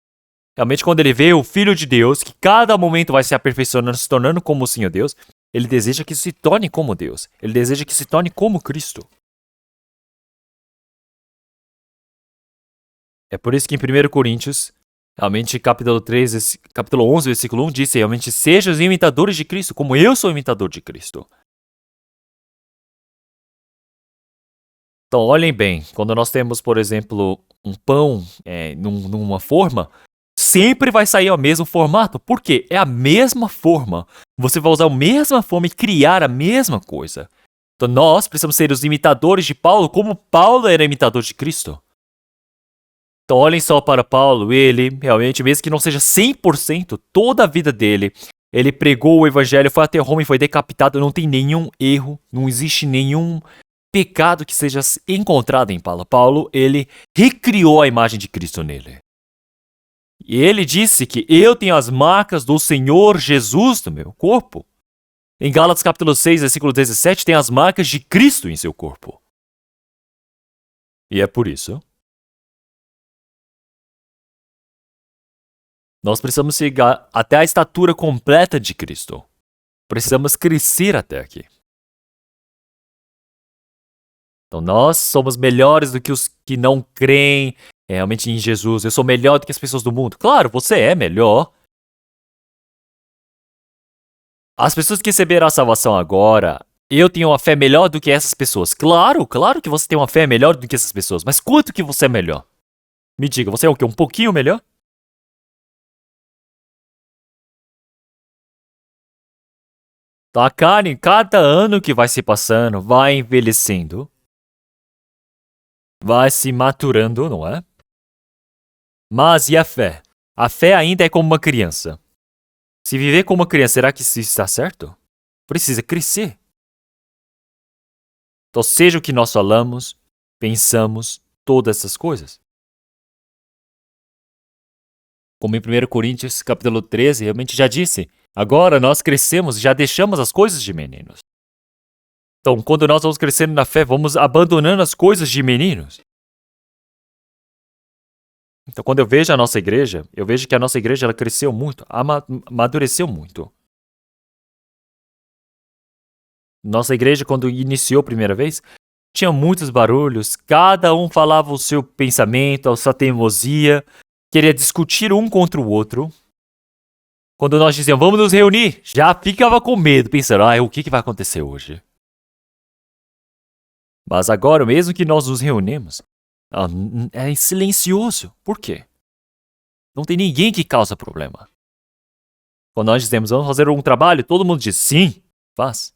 realmente quando ele vê o Filho de Deus, que cada momento vai se aperfeiçoando, se tornando como o Senhor Deus, ele deseja que se torne como Deus. Ele deseja que se torne como Cristo. É por isso que em 1 Coríntios, realmente capítulo 11, versículo 1, diz: realmente sejam os imitadores de Cristo, como eu sou imitador de Cristo. Então, olhem bem, quando nós temos, por exemplo, um pão numa forma, sempre vai sair o mesmo formato. Por quê? É a mesma forma. Você vai usar a mesma forma e criar a mesma coisa. Então, nós precisamos ser os imitadores de Paulo, como Paulo era imitador de Cristo. Então, olhem só para Paulo, ele realmente, mesmo que não seja 100%, toda a vida dele, ele pregou o evangelho, foi até Roma e foi decapitado, não tem nenhum erro, não existe nenhum pecado que seja encontrado em Paulo. Paulo, ele recriou a imagem de Cristo nele. E ele disse que eu tenho as marcas do Senhor Jesus no meu corpo. Em Gálatas capítulo 6, versículo 17, tem as marcas de Cristo em seu corpo. E é por isso nós precisamos chegar até a estatura completa de Cristo. Precisamos crescer até aqui. Então nós somos melhores do que os que não creem realmente em Jesus. Eu sou melhor do que as pessoas do mundo. Claro, você é melhor. As pessoas que receberam a salvação agora, eu tenho uma fé melhor do que essas pessoas. Claro, claro que você tem uma fé melhor do que essas pessoas. Mas quanto que você é melhor? Me diga, você é o quê? Um pouquinho melhor? Então a carne, cada ano que vai se passando, vai envelhecendo, vai se maturando, não é? Mas e a fé? A fé ainda é como uma criança. Se viver como uma criança, será que isso está certo? Precisa crescer. Então, seja o que nós falamos, pensamos, todas essas coisas. Como em 1 Coríntios, capítulo 13, realmente já disse, agora nós crescemos e já deixamos as coisas de meninos. Então, quando nós vamos crescendo na fé, vamos abandonando as coisas de meninos. Então, quando eu vejo a nossa igreja, eu vejo que a nossa igreja ela cresceu muito, amadureceu muito. Nossa igreja, quando iniciou a primeira vez, tinha muitos barulhos, cada um falava o seu pensamento, a sua teimosia, queria discutir um contra o outro. Quando nós dizíamos, vamos nos reunir, já ficava com medo, pensando, o que vai acontecer hoje? Mas agora, mesmo que nós nos reunimos, é silencioso. Por quê? Não tem ninguém que causa problema. Quando nós dizemos, vamos fazer um trabalho, todo mundo diz, sim, faz.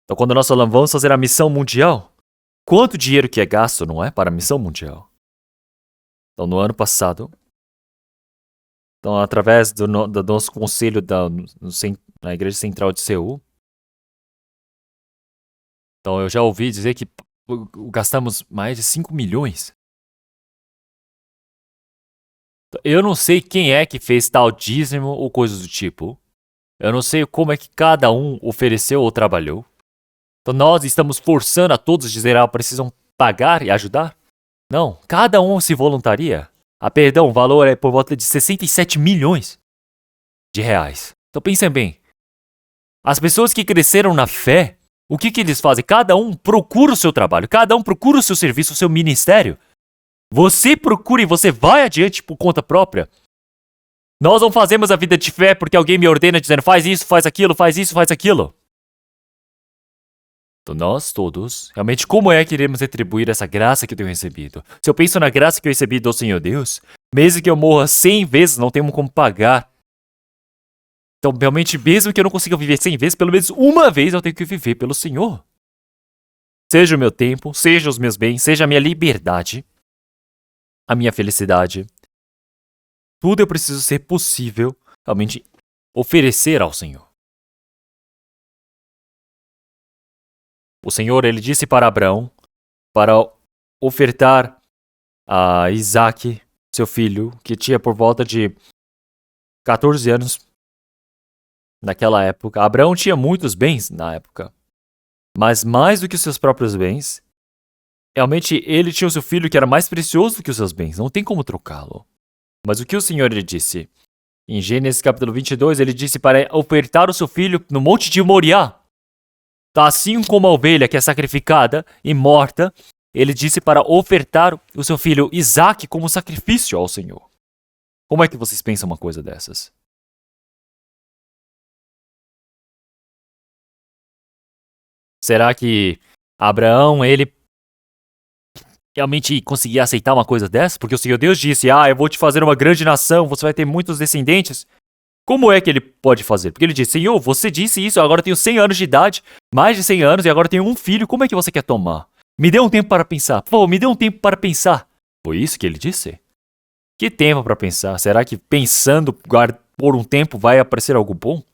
Então, quando nós falamos, vamos fazer a missão mundial, quanto dinheiro que é gasto, não é, para a missão mundial? Então, no ano passado, então, através do nosso conselho na Igreja Central de Seul, então eu já ouvi dizer que gastamos mais de 5 milhões. Eu não sei quem é que fez tal dízimo ou coisas do tipo. Eu não sei como é que cada um ofereceu ou trabalhou. Então nós estamos forçando a todos a dizer, precisam pagar e ajudar? Não, cada um se voluntaria. Perdão, o valor é por volta de 67 milhões de reais. Então pensem bem. As pessoas que cresceram na fé, o que eles fazem? Cada um procura o seu trabalho, cada um procura o seu serviço, o seu ministério. Você procura e você vai adiante por conta própria. Nós não fazemos a vida de fé porque alguém me ordena dizendo faz isso, faz aquilo, faz isso, faz aquilo. Então nós todos, realmente, como é que iremos retribuir essa graça que eu tenho recebido? Se eu penso na graça que eu recebi do Senhor Deus, mesmo que eu morra 100 vezes, não tenho como pagar. Então, realmente, mesmo que eu não consiga viver 100 vezes, pelo menos uma vez eu tenho que viver pelo Senhor. Seja o meu tempo, seja os meus bens, seja a minha liberdade, a minha felicidade. Tudo eu preciso ser possível, realmente, oferecer ao Senhor. O Senhor, ele disse para Abraão, para ofertar a Isaac, seu filho, que tinha por volta de 14 anos naquela época. Abraão tinha muitos bens na época, mas mais do que os seus próprios bens, realmente ele tinha o seu filho que era mais precioso do que os seus bens, não tem como trocá-lo. Mas o que o Senhor lhe disse? Em Gênesis capítulo 22, ele disse para ofertar o seu filho no monte de Moriá. Tá, assim como a ovelha que é sacrificada e morta, ele disse para ofertar o seu filho Isaac como sacrifício ao Senhor. Como é que vocês pensam uma coisa dessas? Será que Abraão, ele realmente conseguia aceitar uma coisa dessa? Porque o Senhor Deus disse, eu vou te fazer uma grande nação, você vai ter muitos descendentes. Como é que ele pode fazer? Porque ele disse, Senhor, você disse isso, agora eu tenho 100 anos de idade, mais de 100 anos, e agora tenho um filho, como é que você quer tomar? Me dê um tempo para pensar. Por favor, me dê um tempo para pensar. Foi isso que ele disse? Que tempo para pensar? Será que pensando por um tempo vai aparecer algo bom?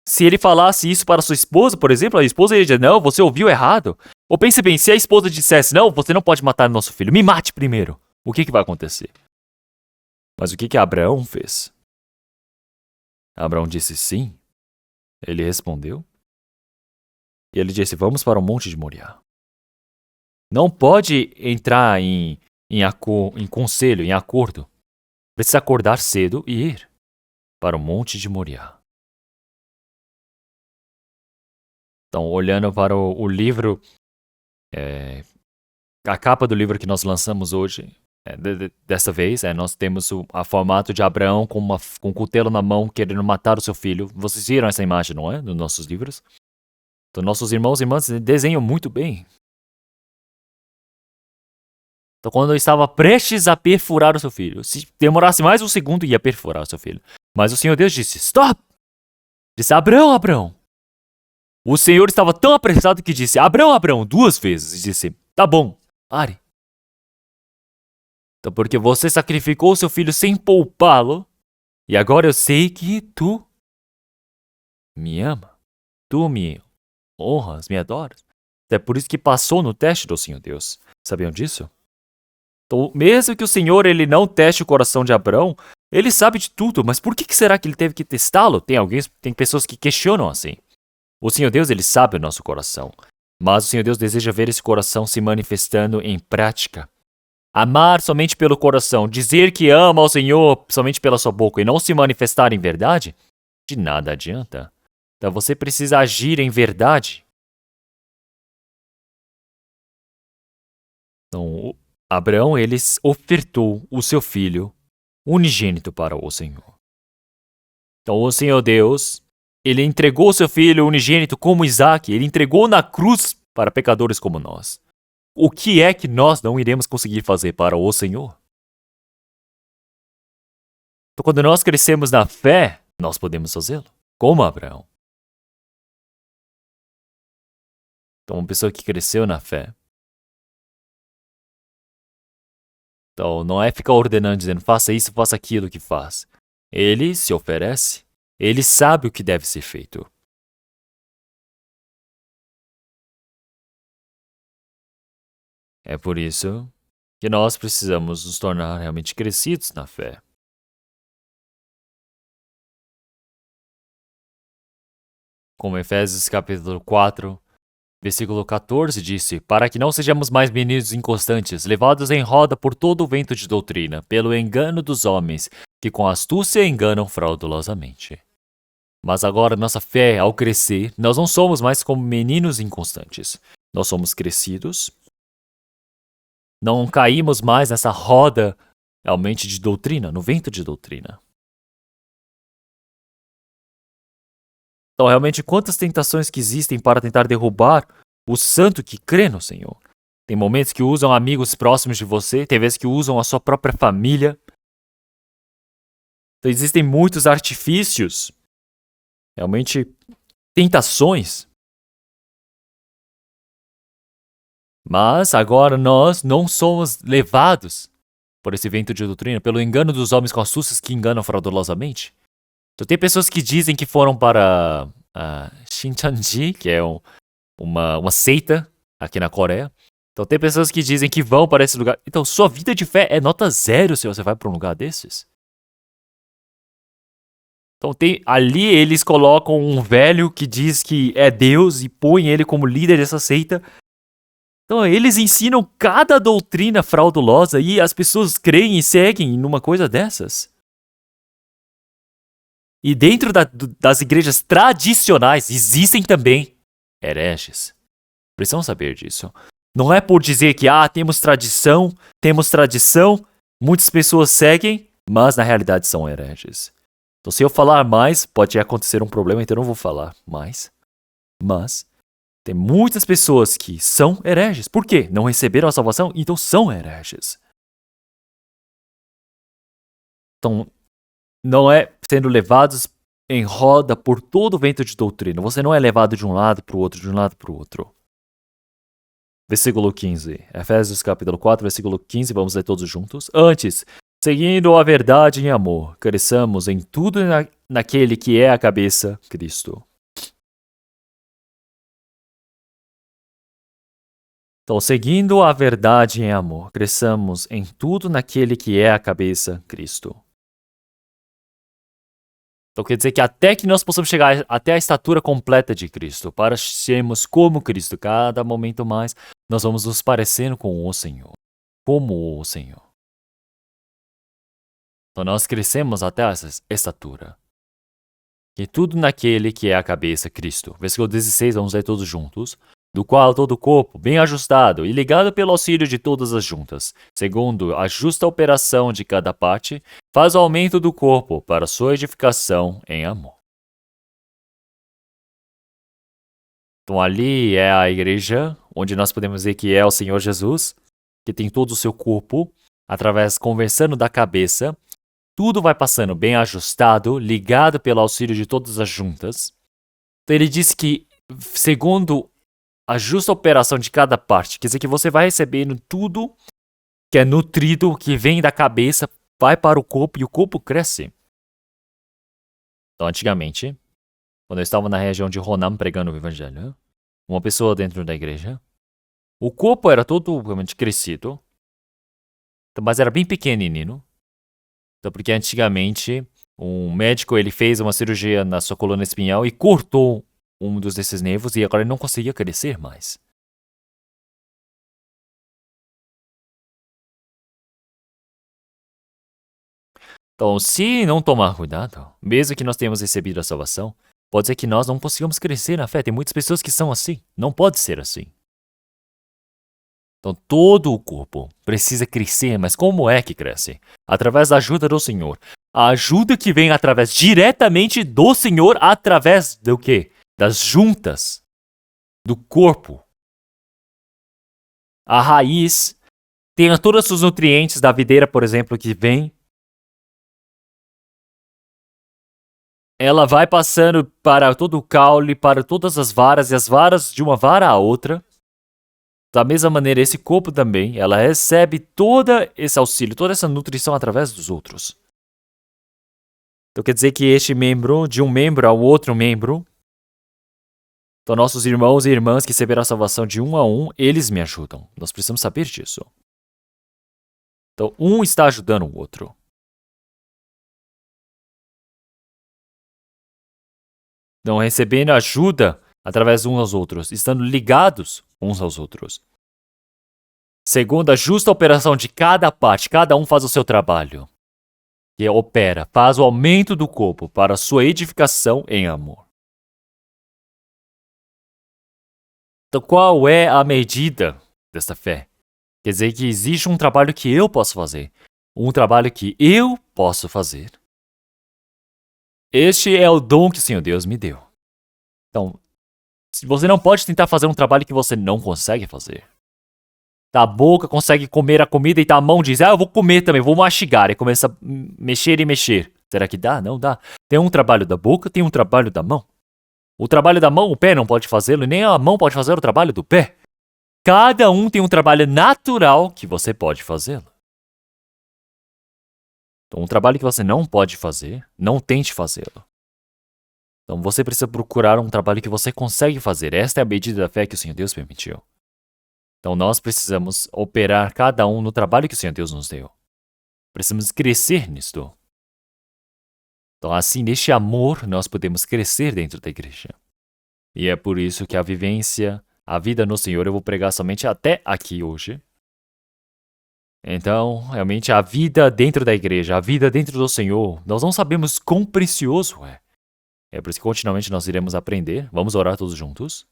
Se ele falasse isso para sua esposa, por exemplo, a esposa ia dizer, não, você ouviu errado. Ou pense bem, se a esposa dissesse, não, você não pode matar nosso filho, me mate primeiro. O que vai acontecer? Mas o que Abraão fez? Abraão disse sim. Ele respondeu. E ele disse, vamos para o monte de Moriá. Não pode entrar em conselho, em acordo. Precisa acordar cedo e ir para o monte de Moriá. Então, olhando para o livro, a capa do livro que nós lançamos hoje, dessa vez, nós temos a formato de Abraão com um cutelo na mão querendo matar o seu filho. Vocês viram essa imagem, não é? Nos nossos livros. Então, nossos irmãos e irmãs desenham muito bem. Então, quando eu estava prestes a perfurar o seu filho, se demorasse mais um segundo, ia perfurar o seu filho. Mas o Senhor Deus disse: Stop! Disse: Abraão, Abraão. O Senhor estava tão apressado que disse: Abraão, Abraão, 2 vezes. E disse: Tá bom, pare. Então, porque você sacrificou seu filho sem poupá-lo, e agora eu sei que tu me ama. Tu me honras, me adoras. É por isso que passou no teste do Senhor Deus. Sabiam disso? Então, mesmo que o Senhor ele não teste o coração de Abraão, ele sabe de tudo, mas por que será que ele teve que testá-lo? Tem pessoas que questionam assim. O Senhor Deus ele sabe o nosso coração, mas o Senhor Deus deseja ver esse coração se manifestando em prática. Amar somente pelo coração, dizer que ama ao Senhor somente pela sua boca e não se manifestar em verdade, de nada adianta. Então você precisa agir em verdade. Então, Abraão, ele ofertou o seu filho unigênito para o Senhor. Então, o Senhor Deus, ele entregou o seu filho unigênito como Isaac, ele entregou na cruz para pecadores como nós. O que é que nós não iremos conseguir fazer para o Senhor? Então, quando nós crescemos na fé, nós podemos fazê-lo, como Abraão. Então, uma pessoa que cresceu na fé, então não é ficar ordenando, dizendo faça isso, faça aquilo que faz. Ele se oferece, ele sabe o que deve ser feito. É por isso que nós precisamos nos tornar realmente crescidos na fé. Como Efésios capítulo 4, versículo 14 disse: Para que não sejamos mais meninos inconstantes, levados em roda por todo o vento de doutrina, pelo engano dos homens, que com astúcia enganam fraudulosamente. Mas agora nossa fé, ao crescer, nós não somos mais como meninos inconstantes. Nós somos crescidos. Não caímos mais nessa roda realmente de doutrina, no vento de doutrina. Então, realmente, quantas tentações que existem para tentar derrubar o santo que crê no Senhor. Tem momentos que usam amigos próximos de você, tem vezes que usam a sua própria família. Então, existem muitos artifícios, realmente tentações. Mas agora nós não somos levados por esse vento de doutrina, pelo engano dos homens com astúcias que enganam fraudulosamente. Então, tem pessoas que dizem que foram para Shincheonji, que é uma seita aqui na Coreia. Então, tem pessoas que dizem que vão para esse lugar. Então, sua vida de fé é nota 0 se você vai para um lugar desses. Então, ali eles colocam um velho que diz que é Deus e põem ele como líder dessa seita. Então, eles ensinam cada doutrina fraudulosa e as pessoas creem e seguem numa coisa dessas. E dentro das igrejas tradicionais existem também hereges. Precisam saber disso. Não é por dizer que temos tradição, muitas pessoas seguem, mas na realidade são hereges. Então, se eu falar mais, pode acontecer um problema, então eu não vou falar mais. Mas tem muitas pessoas que são hereges. Por quê? Não receberam a salvação, então são hereges. Então, não é sendo levados em roda por todo o vento de doutrina. Você não é levado de um lado para o outro, de um lado para o outro. Versículo 15. Efésios capítulo 4, versículo 15. Vamos ler todos juntos. Antes, seguindo a verdade em amor, cresçamos em tudo naquele que é a cabeça, Cristo. Então, seguindo a verdade em amor, cresçamos em tudo naquele que é a cabeça, Cristo. Então, quer dizer que até que nós possamos chegar até a estatura completa de Cristo, para sermos como Cristo, cada momento mais, nós vamos nos parecendo com o Senhor, como o Senhor. Então, nós crescemos até essa estatura. E tudo naquele que é a cabeça, Cristo. Versículo 16, vamos ler todos juntos. Do qual todo o corpo, bem ajustado e ligado pelo auxílio de todas as juntas, segundo a justa operação de cada parte, faz o aumento do corpo para sua edificação em amor. Então ali é a igreja, onde nós podemos dizer que é o Senhor Jesus, que tem todo o seu corpo, através conversando da cabeça, tudo vai passando bem ajustado, ligado pelo auxílio de todas as juntas. Então ele diz que, segundo a justa operação de cada parte, quer dizer que você vai recebendo tudo que é nutrido, que vem da cabeça, vai para o corpo e o corpo cresce. Então, antigamente, quando eu estava na região de Honan pregando o evangelho, uma pessoa dentro da igreja, o corpo era todo realmente crescido, mas era bem pequenininho. Então, porque antigamente um médico ele fez uma cirurgia na sua coluna espinhal e cortou um desses nervos e agora ele não conseguia crescer mais. Então, se não tomar cuidado, mesmo que nós tenhamos recebido a salvação, pode ser que nós não consigamos crescer na fé. Tem muitas pessoas que são assim. Não pode ser assim. Então, todo o corpo precisa crescer, mas como é que cresce? Através da ajuda do Senhor. A ajuda que vem através diretamente do Senhor, através do quê? Das juntas do corpo. A raiz tem todos os nutrientes da videira, por exemplo, que vem. Ela vai passando para todo o caule, para todas as varas, e as varas de uma vara a outra. Da mesma maneira, esse corpo também, ela recebe todo esse auxílio, toda essa nutrição através dos outros. Então quer dizer que este membro, de um membro ao outro membro, então nossos irmãos e irmãs que receberam a salvação de um a um, eles me ajudam. Nós precisamos saber disso. Então um está ajudando o outro. Então recebendo ajuda através uns aos outros, estando ligados uns aos outros. Segundo a justa operação de cada parte, cada um faz o seu trabalho. E opera, faz o aumento do corpo para a sua edificação em amor. Então qual é a medida desta fé? Quer dizer que existe um trabalho que eu posso fazer. Um trabalho que eu posso fazer. Este é o dom que o Senhor Deus me deu. Então, você não pode tentar fazer um trabalho que você não consegue fazer. A boca consegue comer a comida e a mão diz, eu vou comer também, vou mastigar. E começa a mexer e mexer. Será que dá? Não dá. Tem um trabalho da boca, tem um trabalho da mão. O trabalho da mão, o pé não pode fazê-lo, e nem a mão pode fazer o trabalho do pé. Cada um tem um trabalho natural que você pode fazê-lo. Então, um trabalho que você não pode fazer, não tente fazê-lo. Então, você precisa procurar um trabalho que você consegue fazer. Esta é a medida da fé que o Senhor Deus permitiu. Então, nós precisamos operar cada um no trabalho que o Senhor Deus nos deu. Precisamos crescer nisto. Então, assim, neste amor, nós podemos crescer dentro da igreja. E é por isso que a vivência, a vida no Senhor, eu vou pregar somente até aqui hoje. Então, realmente, a vida dentro da igreja, a vida dentro do Senhor, nós não sabemos quão precioso é. É por isso que continuamente nós iremos aprender. Vamos orar todos juntos.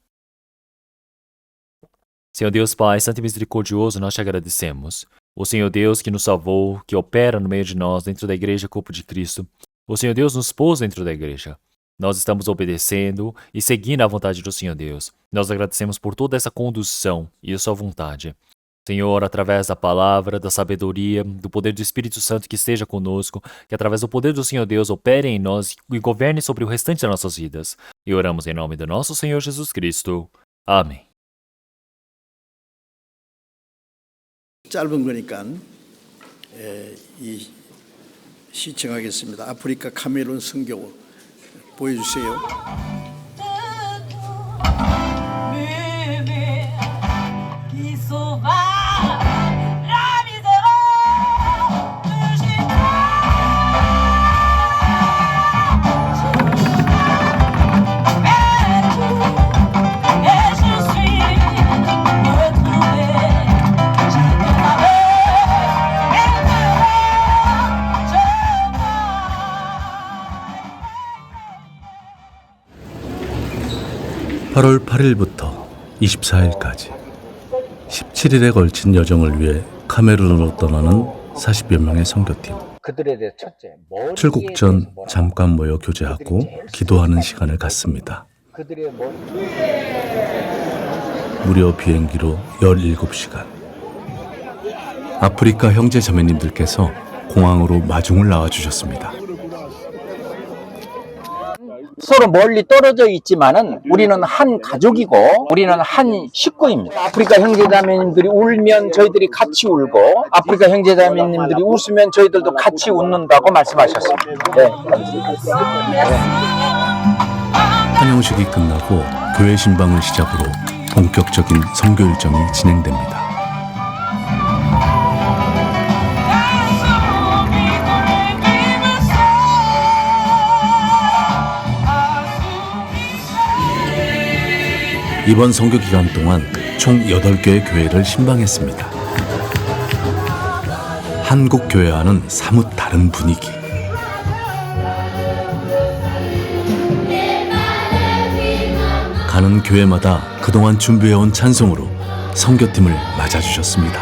Senhor Deus Pai, Santo e Misericordioso, nós te agradecemos. O Senhor Deus que nos salvou, que opera no meio de nós, dentro da igreja, corpo de Cristo. O Senhor Deus nos pôs dentro da igreja. Nós estamos obedecendo e seguindo a vontade do Senhor Deus. Nós agradecemos por toda essa condução e a sua vontade. Senhor, através da palavra, da sabedoria, do poder do Espírito Santo que esteja conosco, que através do poder do Senhor Deus opere em nós e governe sobre o restante das nossas vidas. E oramos em nome do nosso Senhor Jesus Cristo. Amém. 짧은 거니까 시청하겠습니다. 아프리카 카메룬 선교 보여주세요. 8월 8일부터 24일까지 17일에 걸친 여정을 위해 카메룬으로 떠나는 40여 명의 선교팀. 그들에 대해 첫째, 출국 전 잠깐 모여 교제하고 기도하는 시간을 갖습니다. 그들의 머리 무려 비행기로 17시간. 아프리카 형제 자매님들께서 공항으로 마중을 나와주셨습니다. 서로 멀리 떨어져 있지만은 우리는 한 가족이고 우리는 한 식구입니다. 아프리카 형제자매님들이 울면 저희들이 같이 울고 아프리카 형제자매님들이 웃으면 저희들도 같이 웃는다고 말씀하셨습니다. 네. 환영식이 끝나고 교회 신방을 시작으로 본격적인 선교 일정이 진행됩니다. 이번 선교 기간 동안 총 8개의 교회를 신방했습니다. 한국 교회와는 사뭇 다른 분위기. 가는 교회마다 그동안 준비해온 찬송으로 선교팀을 맞아주셨습니다.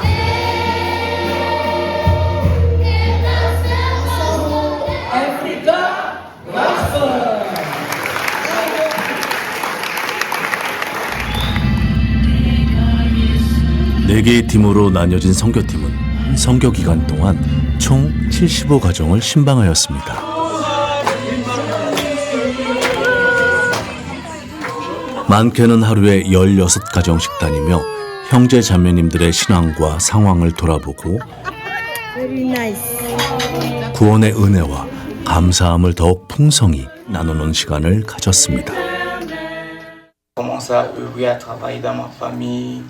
네 개의 팀으로 나뉘어진 선교팀은 선교 기간 동안 총 75가정을 신방하였습니다. 많게는 하루에 16가정씩 다니며 형제 자매님들의 신앙과 상황을 돌아보고 구원의 은혜와 감사함을 더욱 풍성히 나누는 시간을 가졌습니다.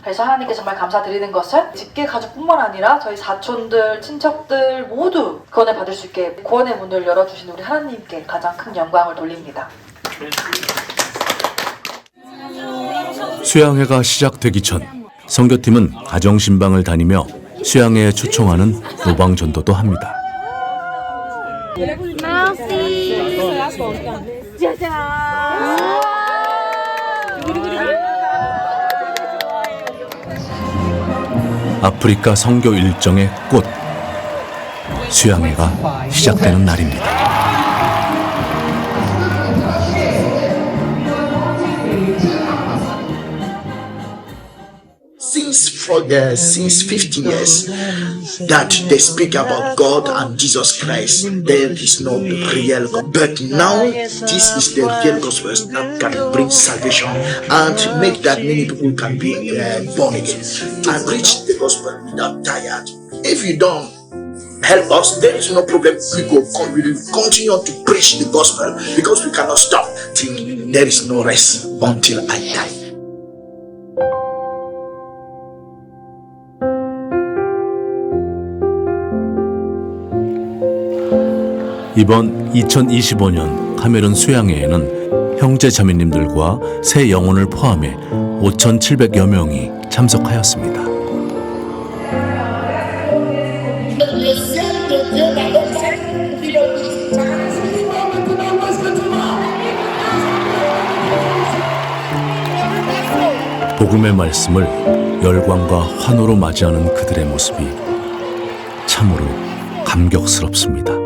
그래서 하나님께 정말 감사드리는 것은 직계 가족뿐만 아니라 저희 사촌들, 친척들 모두 구원을 받을 수 있게 구원의 문을 열어주신 우리 하나님께 가장 큰 영광을 돌립니다. 수양회가 시작되기 전 선교팀은 가정신방을 다니며 수양회에 초청하는 노방전도도 합니다. 아프리카 선교 일정의 꽃, 수양회가 시작되는 날입니다. Since 50 years that they speak about God and Jesus Christ, there is no real God. But now this is the real gospel that can bring salvation and make that many people can be born again and preach the gospel without tired. If you don't help us, there is no problem. We will continue to preach the gospel because we cannot stop till there is no rest until I die. 이번 2025년 카메룬 수양회에는 형제 자매님들과 새 영혼을 포함해 5,700여 명이 참석하였습니다. 복음의 말씀을 열광과 환호로 맞이하는 그들의 모습이 참으로 감격스럽습니다.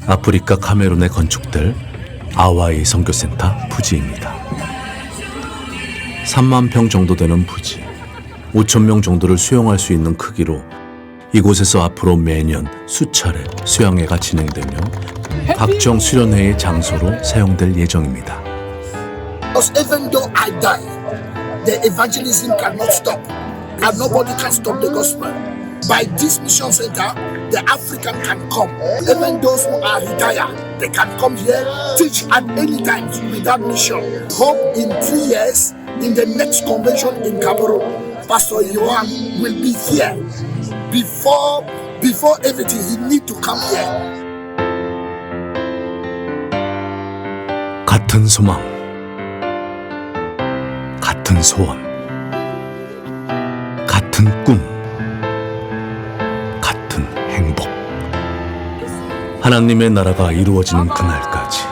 아프리카 카메룬에 건축될 아와이 선교센터 부지입니다. 3만 평 정도 되는 부지, 5천 명 정도를 수용할 수 있는 크기로 이곳에서 앞으로 매년 수차례 수양회가 진행되며 각종 수련회의 장소로 사용될 예정입니다. Even though I die, the evangelism cannot stop, and nobody can stop the gospel. By this mission center, the African can come. Even those who are retired, they can come here, teach at any time with that mission. Hope in 3 years, in the next convention in Cameroon, Pastor Yohan will be here. Before everything, he need to come here. 갓 같은 소망, 같은 소원, 같은 꿈, 같은 행복. 하나님의 나라가 이루어지는 그날까지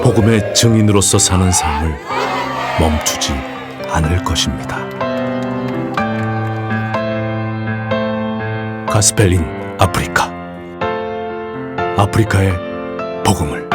복음의 증인으로서 사는 삶을 멈추지 않을 것입니다. 가스펠 인 아프리카, 아프리카의 복음을